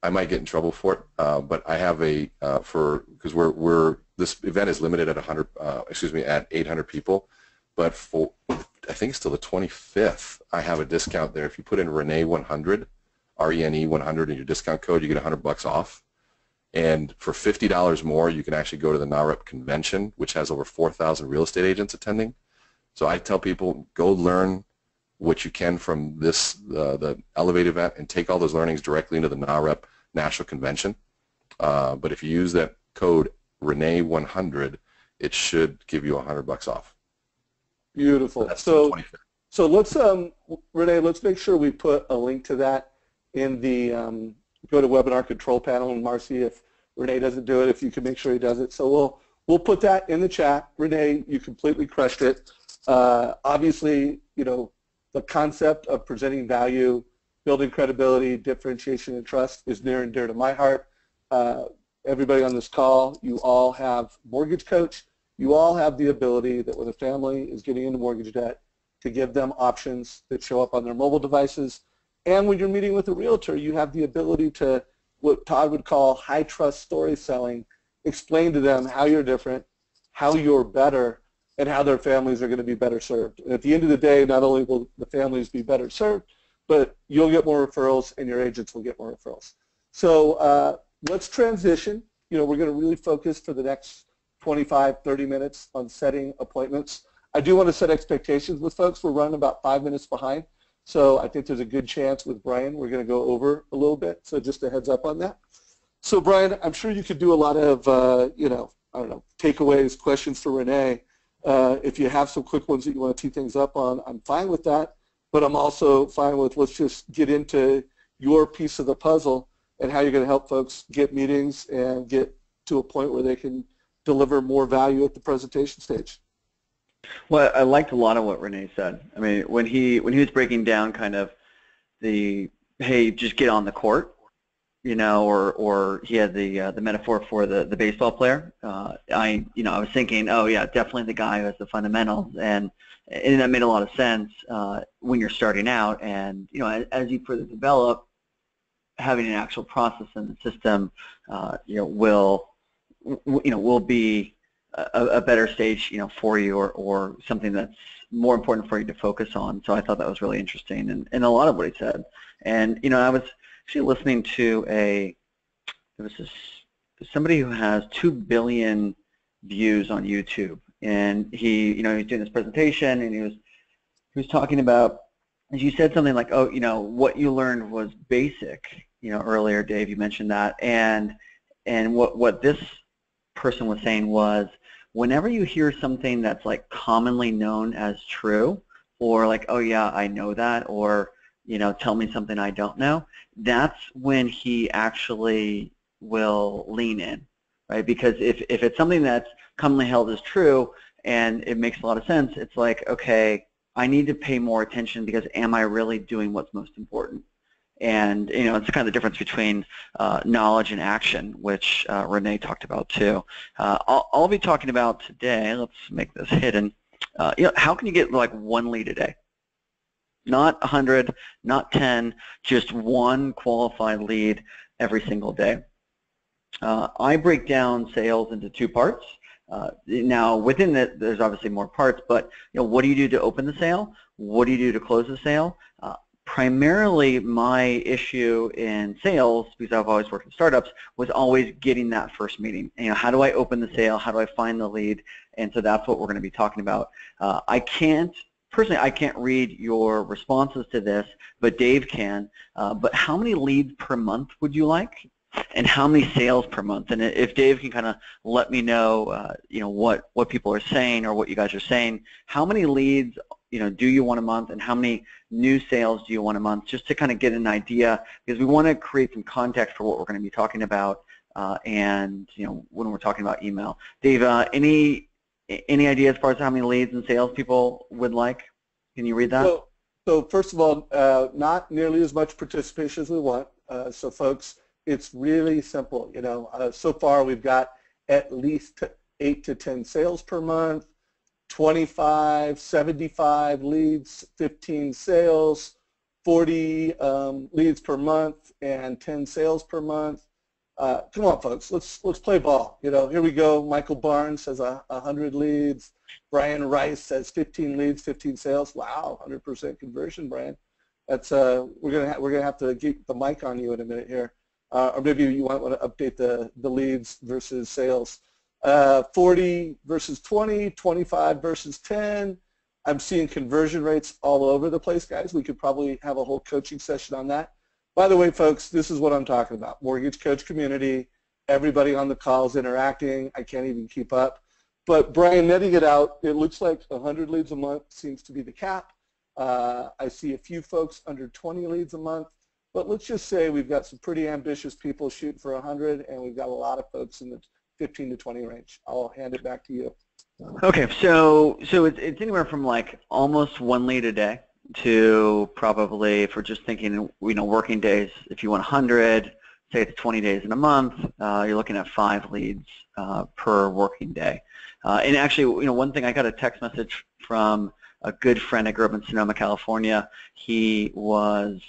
Speaker 3: I might get in trouble for it, but I have because this event is limited at 800 people, but for I think it's till the 25th. I have a discount there. If you put in Renee 100, RENE 100 in your discount code, you get $100 off. And for $50 more, you can actually go to the NAHREP convention, which has over 4,000 real estate agents attending. So I tell people, go learn what you can from this, the Elevate event, and take all those learnings directly into the NAHREP National Convention. But if you use that code Renee100, it should give you $100 off.
Speaker 1: Beautiful. So let's, Renee, let's make sure we put a link to that in the go to webinar control panel. And Marcy, if Renee doesn't do it, if you can make sure he does it. So we'll put that in the chat. Renee, you completely crushed it. Obviously, you know, the concept of presenting value, building credibility, differentiation, and trust is near and dear to my heart. Everybody on this call, you all have Mortgage Coach. You all have the ability that when a family is getting into mortgage debt to give them options that show up on their mobile devices. And when you're meeting with a realtor, you have the ability to, what Todd would call high trust story selling, explain to them how you're different, how you're better, and how their families are going to be better served. And at the end of the day, not only will the families be better served, but you'll get more referrals and your agents will get more referrals. So let's transition. You know, we're going to really focus for the next 25, 30 minutes on setting appointments. I do want to set expectations with folks. We're running about 5 minutes behind. So I think there's a good chance with Brian we're going to go over a little bit. So just a heads up on that. So Brian, I'm sure you could do a lot of, you know, I don't know, takeaways, questions for Renee. If you have some quick ones that you want to tee things up on, I'm fine with that. But I'm also fine with let's just get into your piece of the puzzle and how you're going to help folks get meetings and get to a point where they can deliver more value at the presentation stage.
Speaker 2: Well, I liked a lot of what Renee said. I mean, when he was breaking down kind of the, hey, just get on the court, you know, or he had the metaphor for the baseball player. I was thinking, oh yeah, definitely the guy who has the fundamentals, and that made a lot of sense when you're starting out. And you know, as you further develop, having an actual process in the system, will be a better stage, for you, or something that's more important for you to focus on. So I thought that was really interesting, and a lot of what he said. And I was actually listening to somebody who has 2 billion views on YouTube, and he was doing this presentation, and he was talking about, as you said, something like, oh, what you learned was basic, earlier, Dave, you mentioned that, and what this person was saying was, whenever you hear something that's like commonly known as true, or like, oh yeah, I know that, or tell me something I don't know, that's when he actually will lean in, right? Because if it's something that's commonly held as true and it makes a lot of sense, it's like, okay, I need to pay more attention, because am I really doing what's most important? And it's kind of the difference between knowledge and action, which Renee talked about too. I'll be talking about today, let's make this hidden, how can you get like 1 lead a day? Not 100, not 10, just 1 qualified lead every single day. I break down sales into 2 parts. Now within that, there's obviously more parts, but what do you do to open the sale? What do you do to close the sale? Primarily my issue in sales, because I've always worked in startups, was always getting that first meeting. How do I open the sale? How do I find the lead? And so that's what we're going to be talking about. Personally, I can't read your responses to this, but Dave can. But how many leads per month would you like? And how many sales per month? And if Dave can kind of let me know, what people are saying, or what you guys are saying, how many leads do you want a month, and how many new sales do you want a month, just to kind of get an idea, because we want to create some context for what we're going to be talking about, and when we're talking about email. Dave, any idea as far as how many leads and sales people would like? Can you read that?
Speaker 1: So first of all, not nearly as much participation as we want. So folks, it's really simple. So far we've got at least 8 to 10 sales per month, 25, 75 leads, 15 sales, 40 leads per month, and 10 sales per month. Come on, folks, let's play ball. Here we go. Michael Barnes says 100 leads. Brian Rice says 15 leads, 15 sales. Wow, 100% conversion, Brian. That's we're gonna have to get the mic on you in a minute here, or maybe you might want to update the leads versus sales. 40 versus 20, 25 versus 10. I'm seeing conversion rates all over the place, guys. We could probably have a whole coaching session on that. By the way, folks, this is what I'm talking about. Mortgage Coach community, everybody on the call is interacting. I can't even keep up. But Brian, netting it out, it looks like 100 leads a month seems to be the cap. I see a few folks under 20 leads a month. But let's just say we've got some pretty ambitious people shooting for 100, and we've got a lot of folks in the 15 to 20 range. I'll hand it back to you.
Speaker 2: Okay, so it's anywhere from like almost 1 lead a day to probably, if we're just thinking, working days, if you want 100, say it's 20 days in a month, you're looking at 5 leads per working day. And actually, one thing, I got a text message from a good friend. I grew up in Sonoma, California. He was,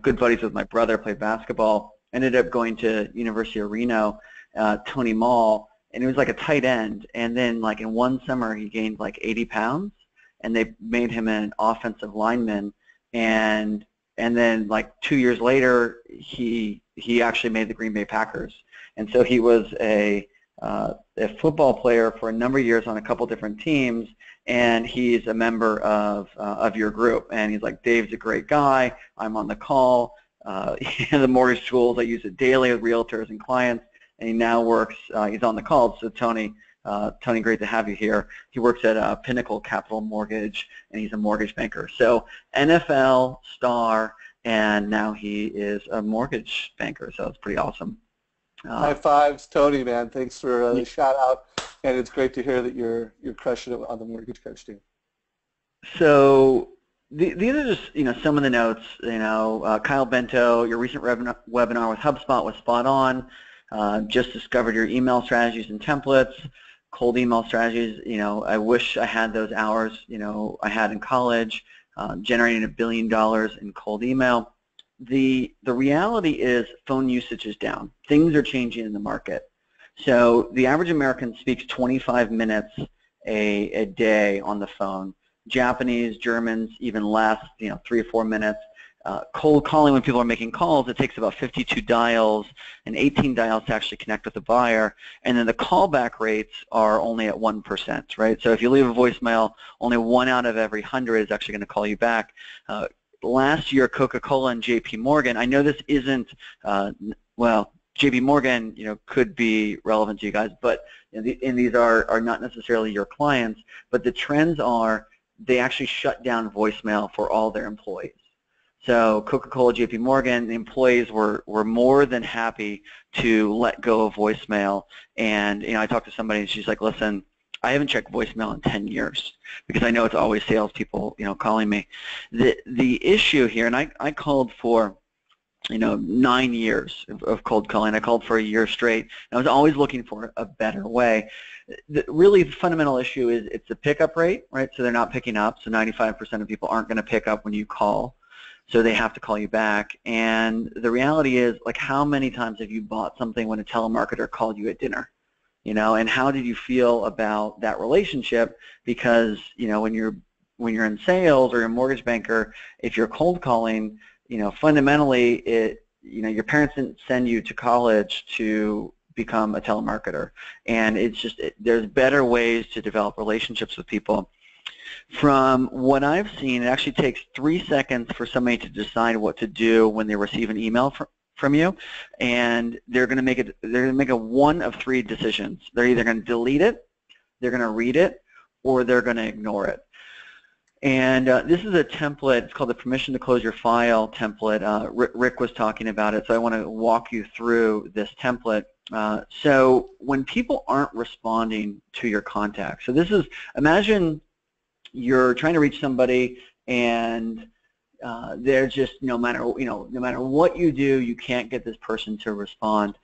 Speaker 2: good buddies with my brother, played basketball, ended up going to University of Reno, Tony Mall, and he was like a tight end. And then like in one summer, he gained like 80 pounds, and they made him an offensive lineman. And then like 2 years later, he actually made the Green Bay Packers. And so he was a football player for a number of years on a couple different teams, and he's a member of your group. And he's like, Dave's a great guy. I'm on the call. The mortgage tools, I use it daily with realtors and clients. And he now works. He's on the call. So Tony, great to have you here. He works at Pinnacle Capital Mortgage, and he's a mortgage banker. So NFL star, and now he is a mortgage banker. So it's pretty awesome.
Speaker 1: High fives, Tony, man. Thanks for the shout out, and it's great to hear that you're crushing it on the Mortgage Coach team.
Speaker 2: So these are just some of the notes. Kyle Bento, your recent webinar with HubSpot was spot on. Just discovered your email strategies and templates, cold email strategies. I wish I had those hours I had in college, generating $1 billion in cold email. The reality is phone usage is down. Things are changing in the market. So the average American speaks 25 minutes a day on the phone. Japanese, Germans, even less, 3 or 4 minutes. Cold calling, when people are making calls, it takes about 52 dials and 18 dials to actually connect with the buyer. And then the callback rates are only at 1%, right? So if you leave a voicemail, only 1 out of every 100 is actually going to call you back. Last year, Coca-Cola and J.P. Morgan, I know this isn't, J.P. Morgan, could be relevant to you guys, but and these are not necessarily your clients, but the trends are they actually shut down voicemail for all their employees. So Coca-Cola, J.P. Morgan, the employees were more than happy to let go of voicemail. And I talked to somebody, and she's like, listen, I haven't checked voicemail in 10 years because I know it's always salespeople, calling me. The issue here, and I called for, 9 years of cold calling. I called for a year straight. And I was always looking for a better way. Really, the fundamental issue is it's the pickup rate, right? So they're not picking up. So 95% of people aren't going to pick up when you call. So they have to call you back. And the reality is, like, how many times have you bought something when a telemarketer called you at dinner? And how did you feel about that relationship? Because, when you're in sales or you're a mortgage banker, if you're cold calling, fundamentally your parents didn't send you to college to become a telemarketer. And it's just, there's better ways to develop relationships with people. From what I've seen, it actually takes 3 seconds for somebody to decide what to do when they receive an email from you, and they're going to make a one of 3 decisions. They're either going to delete it, they're going to read it, or they're going to ignore it. And this is a template. It's called the Permission to Close Your File template. Rick was talking about it, so I want to walk you through this template. So when people aren't responding to your contact, so this is, imagine you're trying to reach somebody and they're just, no matter what you do, you can't get this person to respond.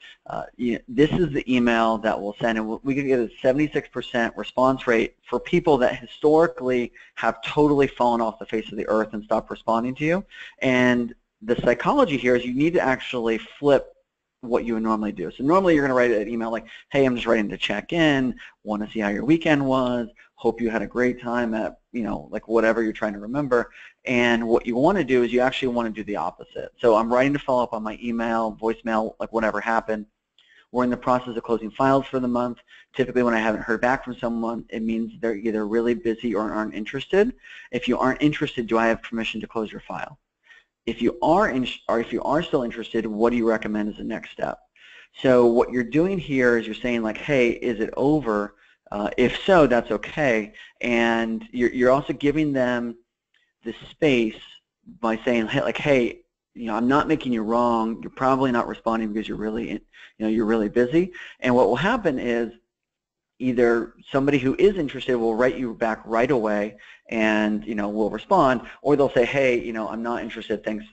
Speaker 2: This is the email that we'll send, and we can get a 76% response rate for people that historically have totally fallen off the face of the earth and stopped responding to you. And the psychology here is you need to actually flip what you would normally do. So normally you're going to write an email like, hey, I'm just writing to check in, want to see how your weekend was, hope you had a great time at, like whatever you're trying to remember. And what you want to do is you actually want to do the opposite. So I'm writing to follow up on my email, voicemail, like whatever happened. We're in the process of closing files for the month. Typically when I haven't heard back from someone, it means they're either really busy or aren't interested. If you aren't interested, do I have permission to close your file? If you are still interested, what do you recommend as the next step? So what you're doing here is you're saying like, hey, is it over? If so, that's okay. And you're also giving them the space by saying, hey, I'm not making you wrong. You're probably not responding because you're really, you're really busy. And what will happen is either somebody who is interested will write you back right away and will respond, or they'll say, hey, I'm not interested, thanks,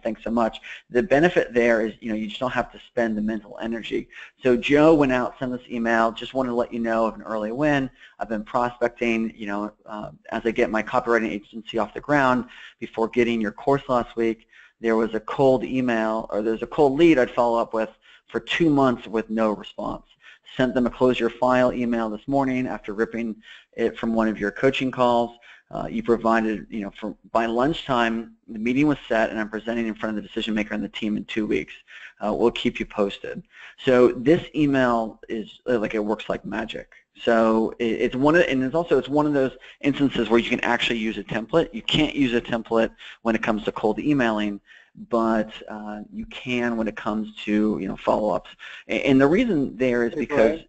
Speaker 2: thanks so much. The benefit there is you just don't have to spend the mental energy. So Joe went out, sent this email, just wanted to let you know of an early win. I've been prospecting, as I get my copywriting agency off the ground. Before getting your course last week, there was a cold email, or there's a cold lead I'd follow up with for 2 months with no response. Sent them a close your file email this morning after ripping it from one of your coaching calls. You provided, by lunchtime, the meeting was set, and I'm presenting in front of the decision maker and the team in 2 weeks. We'll keep you posted. So this email is like, it works like magic. So it's one of those instances where you can actually use a template. You can't use a template when it comes to cold emailing, but you can when it comes to follow-ups. And the reason there is because,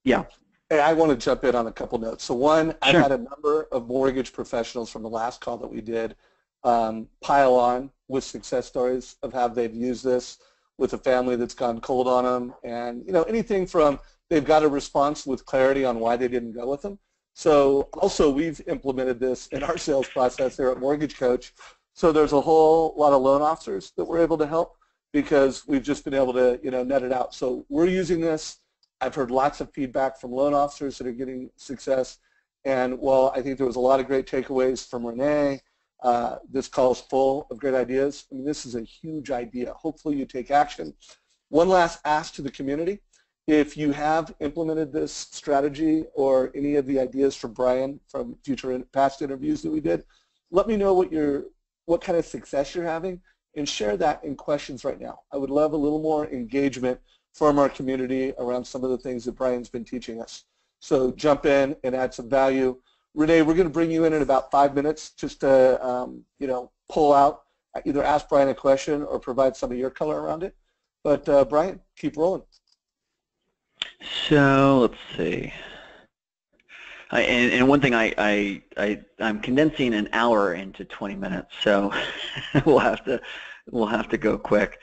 Speaker 2: yeah.
Speaker 1: Hey, I want to jump in on a couple notes. So one, I've had a number of mortgage professionals from the last call that we did pile on with success stories of how they've used this with a family that's gone cold on them, and anything from they've got a response with clarity on why they didn't go with them. So also we've implemented this in our sales process here at Mortgage Coach. So there's a whole lot of loan officers that we're able to help because we've just been able to net it out. So we're using this. I've heard lots of feedback from loan officers that are getting success, and while I think there was a lot of great takeaways from Renee, this call is full of great ideas. I mean, this is a huge idea. Hopefully you take action. One last ask to the community. If you have implemented this strategy or any of the ideas from Brian from past interviews that we did, let me know what kind of success you're having, and share that in questions right now. I would love a little more engagement from our community around some of the things that Brian's been teaching us. So jump in and add some value. Renee, we're going to bring you in about 5 minutes just to pull out, either ask Brian a question or provide some of your color around it. But Brian, keep rolling.
Speaker 2: So let's see. And one thing I'm condensing an hour into 20 minutes, so we'll have to go quick.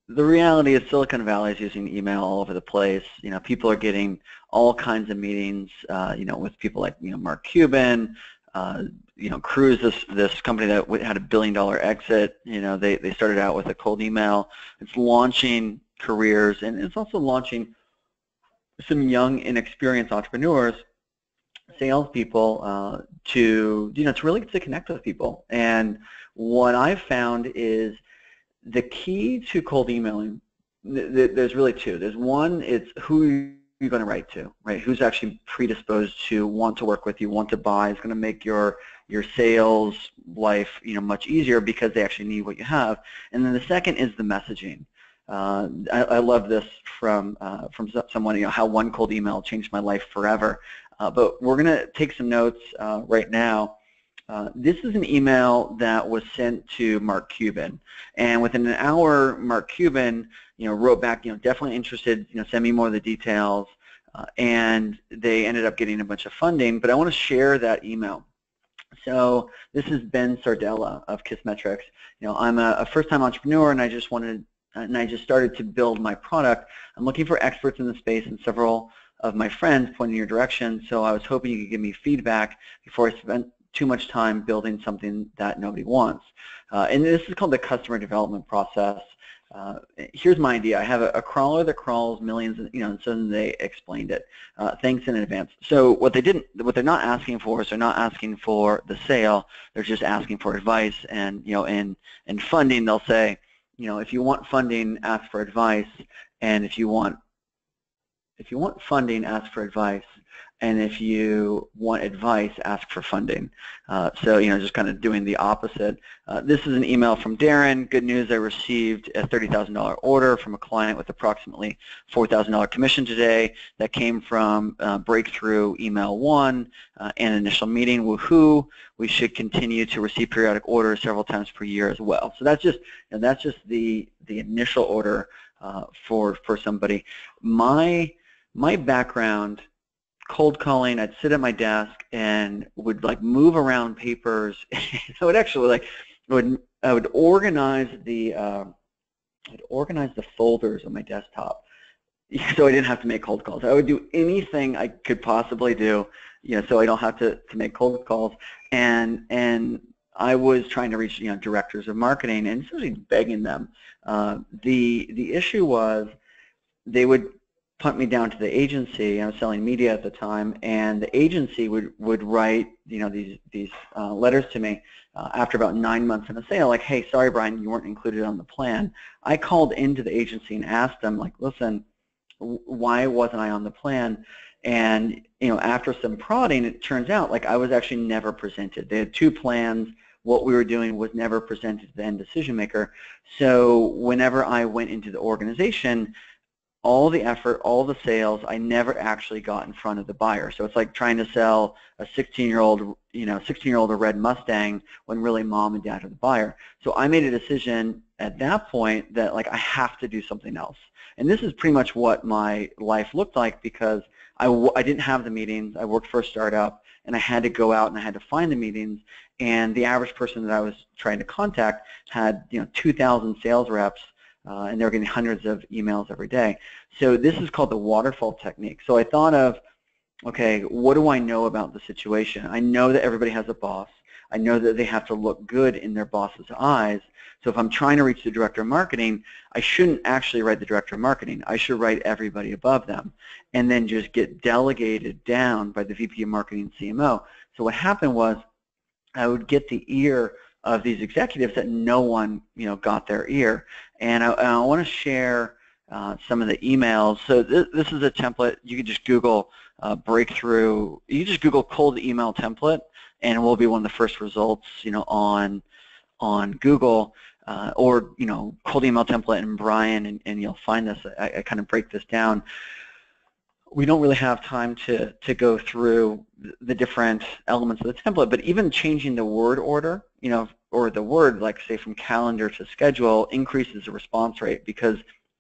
Speaker 2: The reality is Silicon Valley is using email all over the place. People are getting all kinds of meetings, with people like, Mark Cuban, Cruise, this company that had $1 billion exit. They started out with a cold email. It's launching careers, and it's also launching some young, inexperienced entrepreneurs, salespeople, to really get to connect with people. And what I've found is the key to cold emailing, there's really two. There's one, it's who you're going to write to, right? Who's actually predisposed to want to work with you, want to buy, is going to make your sales life much easier because they actually need what you have. And then the second is the messaging. I love this from someone, how one cold email changed my life forever. But we're going to take some notes right now. This is an email that was sent to Mark Cuban, and within an hour, Mark Cuban, wrote back, definitely interested, send me more of the details, and they ended up getting a bunch of funding. But I want to share that email. So this is Ben Sardella of Kissmetrics. You know, I'm a first-time entrepreneur, and I just started to build my product. I'm looking for experts in the space, and several of my friends pointed in your direction. So I was hoping you could give me feedback before I spent too much time building something that nobody wants. And this is called the customer development process. Here's my idea. I have a crawler that crawls millions, and so then they explained it. Thanks in advance. So what they're not asking for is they're not asking for the sale. They're just asking for advice. And in funding, they'll say, if you want funding, ask for advice. And if you want funding, ask for advice. And if you want advice, ask for funding. So, just kind of doing the opposite. This is an email from Darren. Good news, I received a $30,000 order from a client with approximately $4,000 commission today. That came from breakthrough email 1 and initial meeting. Woohoo! We should continue to receive periodic orders several times per year as well. So that's just the initial order for somebody. My background, cold calling, I'd sit at my desk and would move around papers. I would actually I would organize the folders on my desktop, so I didn't have to make cold calls. I would do anything I could possibly do, so I don't have to make cold calls. And I was trying to reach directors of marketing and essentially begging them. The issue was they would punt me down to the agency. I was selling media at the time, and the agency would write these letters to me after about 9 months in a sale, like, hey, sorry Brian, you weren't included on the plan. I called into the agency and asked them, listen, why wasn't I on the plan? And after some prodding, it turns out I was actually never presented. They had 2 plans. What we were doing was never presented to the end decision maker. So whenever I went into the organization, all the effort, all the sales, I never actually got in front of the buyer. So it's like trying to sell a 16-year-old a red Mustang when really mom and dad are the buyer. So I made a decision at that point that I have to do something else. And this is pretty much what my life looked like, because I didn't have the meetings. I worked for a startup, and I had to go out and I had to find the meetings. And the average person that I was trying to contact had 2,000 sales reps. And they're getting hundreds of emails every day. So this is called the waterfall technique. So I thought of, okay, what do I know about the situation? I know that everybody has a boss. I know that they have to look good in their boss's eyes. So if I'm trying to reach the director of marketing, I shouldn't actually write the director of marketing. I should write everybody above them and then just get delegated down by the VP of marketing CMO. So what happened was I would get the ear of these executives that no one got their ear. And I want to share some of the emails. So this is a template. You can just Google breakthrough. You just Google cold email template, and it will be one of the first results on Google, or cold email template and Brian, and you'll find this. I kind of break this down. We don't really have time to go through the different elements of the template, but even changing the word order, or the word, say from calendar to schedule, increases the response rate, because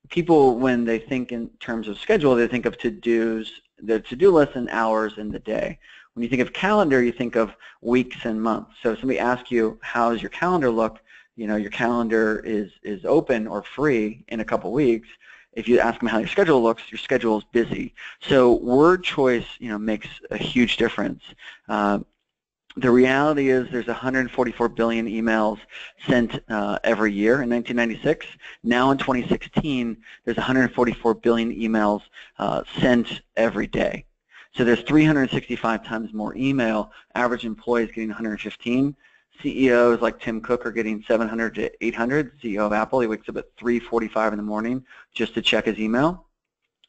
Speaker 2: people, when they think in terms of schedule, they think of to-dos, the to-do list and hours in the day. When you think of calendar, you think of weeks and months. So if somebody asks you, how does your calendar look? Your calendar is open or free in a couple weeks. If you ask them how your schedule looks, your schedule is busy. So word choice, makes a huge difference. The reality is there's 144 billion emails sent every year in 1996. Now in 2016, there's 144 billion emails sent every day. So there's 365 times more email. Average employees getting 115. CEOs like Tim Cook are getting 700 to 800. CEO of Apple, he wakes up at 3:45 in the morning just to check his email.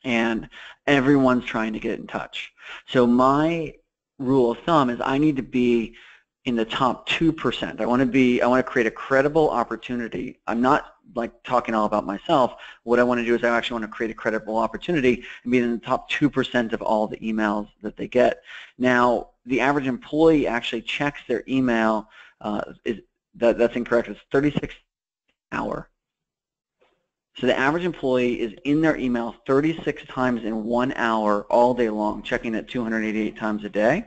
Speaker 2: And everyone's trying to get in touch. So my rule of thumb is I need to be in the top 2%. I want to create a credible opportunity. I'm not talking all about myself. What I want to do is I actually want to create a credible opportunity and be in the top 2% of all the emails that they get. Now, the average employee actually checks their email. That's incorrect. It's 36 hour. So the average employee is in their email 36 times in 1 hour all day long, checking it 288 times a day.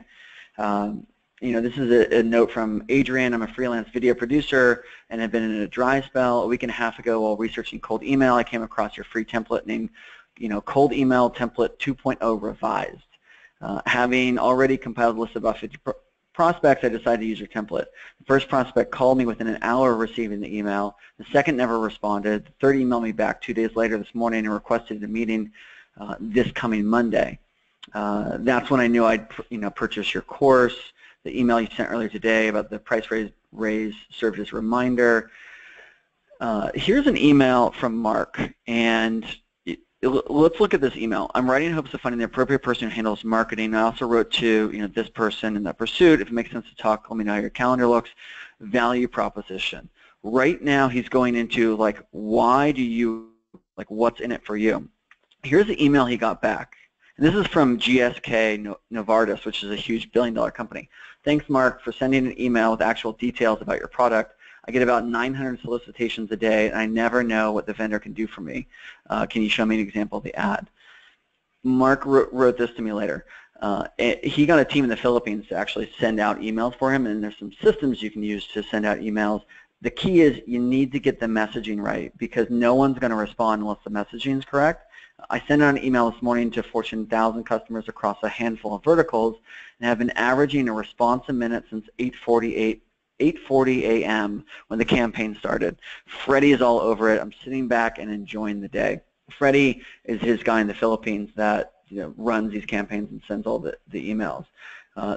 Speaker 2: This is a note from Adrian. I'm a freelance video producer and have been in a dry spell. A week and a half ago while researching cold email, I came across your free template named, Cold Email Template 2.0 Revised. Having already compiled a list of about 50 prospects, I decided to use your template. The first prospect called me within an hour of receiving the email. The second never responded. The third emailed me back 2 days later this morning and requested a meeting this coming Monday. That's when I knew I'd purchase your course. The email you sent earlier today about the price raise served as a reminder. Here's an email from Mark, and let's look at this email. I'm writing in hopes of finding the appropriate person who handles marketing. I also wrote to this person in that pursuit. If it makes sense to talk, let me know how your calendar looks. Value proposition. Right now he's going into why do you, what's in it for you? Here's the email he got back. And this is from GSK Novartis, which is a huge billion-dollar company. Thanks, Mark, for sending an email with actual details about your product. I get about 900 solicitations a day, and I never know what the vendor can do for me. Can you show me an example of the ad? Mark wrote this to me later. He got a team in the Philippines to actually send out emails for him, and there's some systems you can use to send out emails. The key is you need to get the messaging right, because no one's going to respond unless the messaging is correct. I sent out an email this morning to Fortune 1000 customers across a handful of verticals and have been averaging a response a minute since 8:40 a.m. when the campaign started. Freddie is all over it. I'm sitting back and enjoying the day. Freddie is his guy in the Philippines that runs these campaigns and sends all the emails.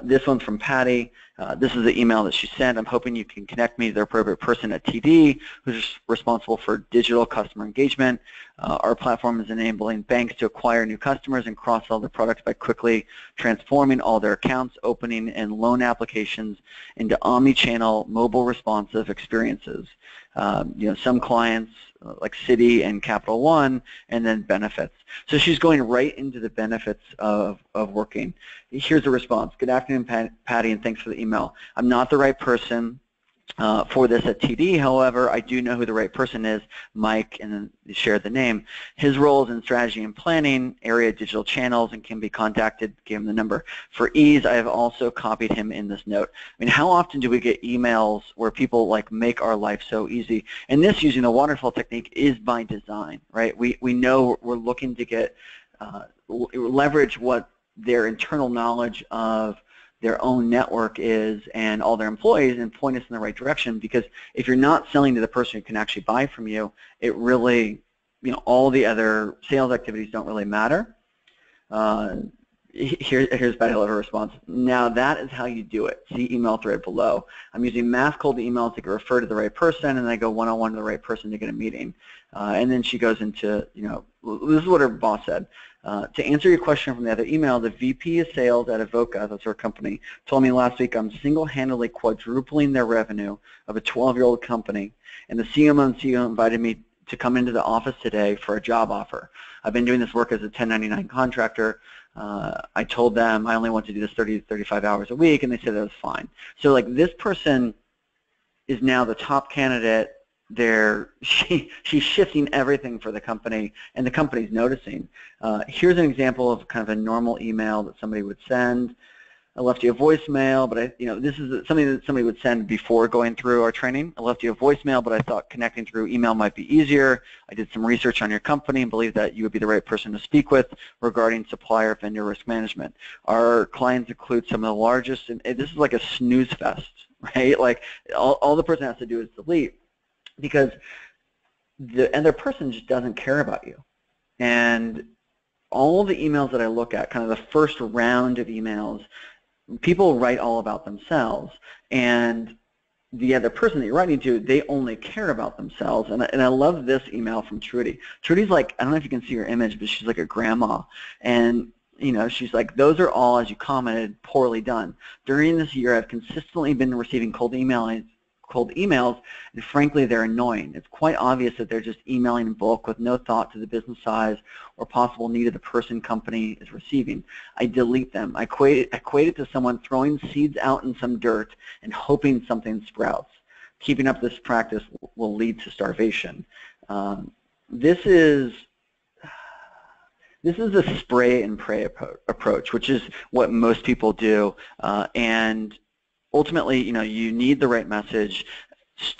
Speaker 2: This one's from Patty. This is the email that she sent. I'm hoping you can connect me to the appropriate person at TD who's responsible for digital customer engagement. Our platform is enabling banks to acquire new customers and cross-sell their products by quickly transforming all their accounts, opening, and loan applications into omni-channel, mobile responsive experiences. Some clients like Citi and Capital One, and then benefits. So she's going right into the benefits of working. Here's a response. Good afternoon, Patty, and thanks for the email. I'm not the right person for this at TD. However, I do know who the right person is, Mike, and then you shared the name. His role is in strategy and planning, area digital channels, and can be contacted, give him the number. For ease, I have also copied him in this note. I mean, how often do we get emails where people make our life so easy? And this, using the waterfall technique, is by design, right? We know we're looking to get leverage what their internal knowledge of their own network is and all their employees and point us in the right direction, because if you're not selling to the person who can actually buy from you, it really, all the other sales activities don't really matter. Here's Patty Lever response. Now that is how you do it. See email thread below. I'm using mass cold emails to refer to the right person, and I go one-on-one to the right person to get a meeting. And then she goes into, this is what her boss said. To answer your question from the other email, the VP of Sales at Avoca, that's her company, told me last week I'm single-handedly quadrupling their revenue of a 12-year-old company, and the CMO and CEO invited me to come into the office today for a job offer. I've been doing this work as a 1099 contractor. I told them I only want to do this 30 to 35 hours a week, and they said that was fine. So this person is now the top candidate. She's shifting everything for the company, and the company's noticing. Here's an example of kind of a normal email that somebody would send. I left you a voicemail, but this is something that somebody would send before going through our training. I left you a voicemail, but I thought connecting through email might be easier. I did some research on your company and believe that you would be the right person to speak with regarding supplier vendor risk management. Our clients include some of the largest, and this is like a snooze fest, right? All the person has to do is delete, because the other person just doesn't care about you. And all the emails that I look at, kind of the first round of emails, people write all about themselves, and the other person that you're writing to, they only care about themselves. And I love this email from Trudy. Trudy's I don't know if you can see her image, but she's like a grandma. And she's like, those are all, as you commented, poorly done. During this year, I've consistently been receiving cold emails, and frankly, they're annoying. It's quite obvious that they're just emailing in bulk with no thought to the business size or possible need of the person company is receiving. I delete them. I equate it to someone throwing seeds out in some dirt and hoping something sprouts. Keeping up this practice will lead to starvation. This is a spray and pray approach, which is what most people do, and ultimately, you need the right message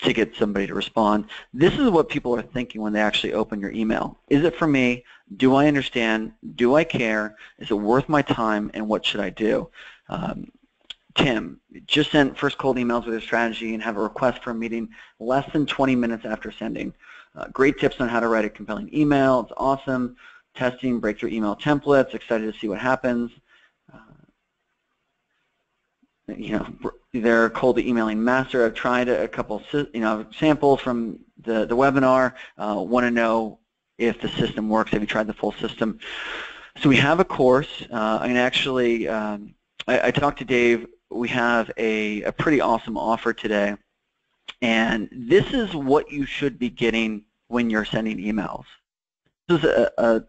Speaker 2: to get somebody to respond. This is what people are thinking when they actually open your email. Is it for me? Do I understand? Do I care? Is it worth my time? And what should I do? Tim just sent first cold emails with his strategy and have a request for a meeting less than 20 minutes after sending. Great tips on how to write a compelling email. It's awesome. Testing breakthrough email templates. Excited to see what happens. They're cold emailing master. I've tried a couple, samples from the webinar. Want to know if the system works. Have you tried the full system? So we have a course. I'm going to actually, I talked to Dave. We have a pretty awesome offer today. And this is what you should be getting when you're sending emails. This is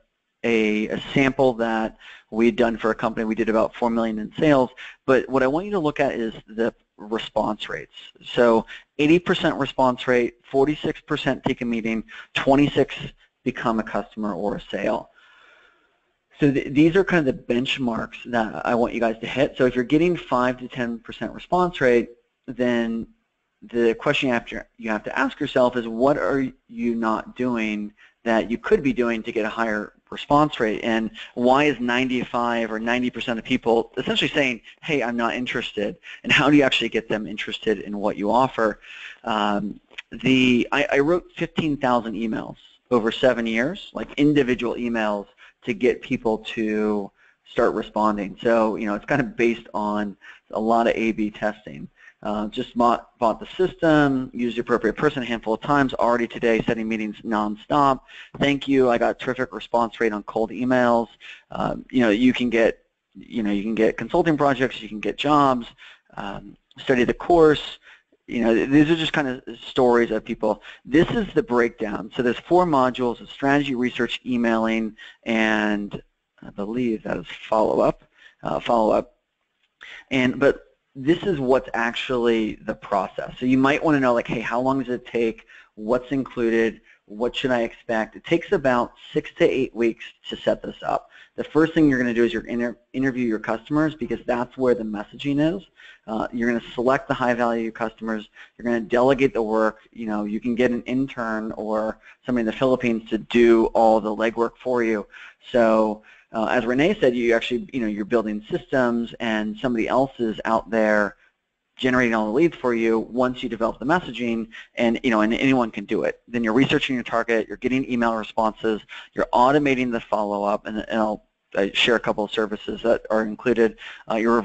Speaker 2: a sample that we'd done for a company. We did about $4 million in sales, but what I want you to look at is the response rates. So 80% response rate, 46% take a meeting, 26 become a customer or a sale. So these are kind of the benchmarks that I want you guys to hit. So if you're getting 5 to 10% response rate, then the question you have to ask yourself is, what are you not doing that you could be doing to get a higher response rate? And why is 95 or 90% of people essentially saying, hey, I'm not interested? And how do you actually get them interested in what you offer? I wrote 15,000 emails over 7 years, like individual emails, to get people to start responding. So, it's kind of based on a lot of A/B testing. Just bought the system, used the appropriate person a handful of times, already today setting meetings nonstop. Thank you, I got terrific response rate on cold emails. You can get consulting projects, you can get jobs, study the course. These are just kind of stories of people. This is the breakdown. So there's 4 modules of strategy, research, emailing, and I believe that is follow-up. But this is what's actually the process. So you might want to know, like, hey, how long does it take? What's included? What should I expect? It takes about 6 to 8 weeks to set this up. The first thing you're going to do is you're going to interview your customers, because that's where the messaging is. You're going to select the high-value customers. You're going to delegate the work. You can get an intern or somebody in the Philippines to do all the legwork for you. So as Renee said, you actually, you're building systems, and somebody else is out there generating all the leads for you once you develop the messaging, and and anyone can do it. Then you're researching your target, you're getting email responses, you're automating the follow-up, and I'll share a couple of services that are included. You're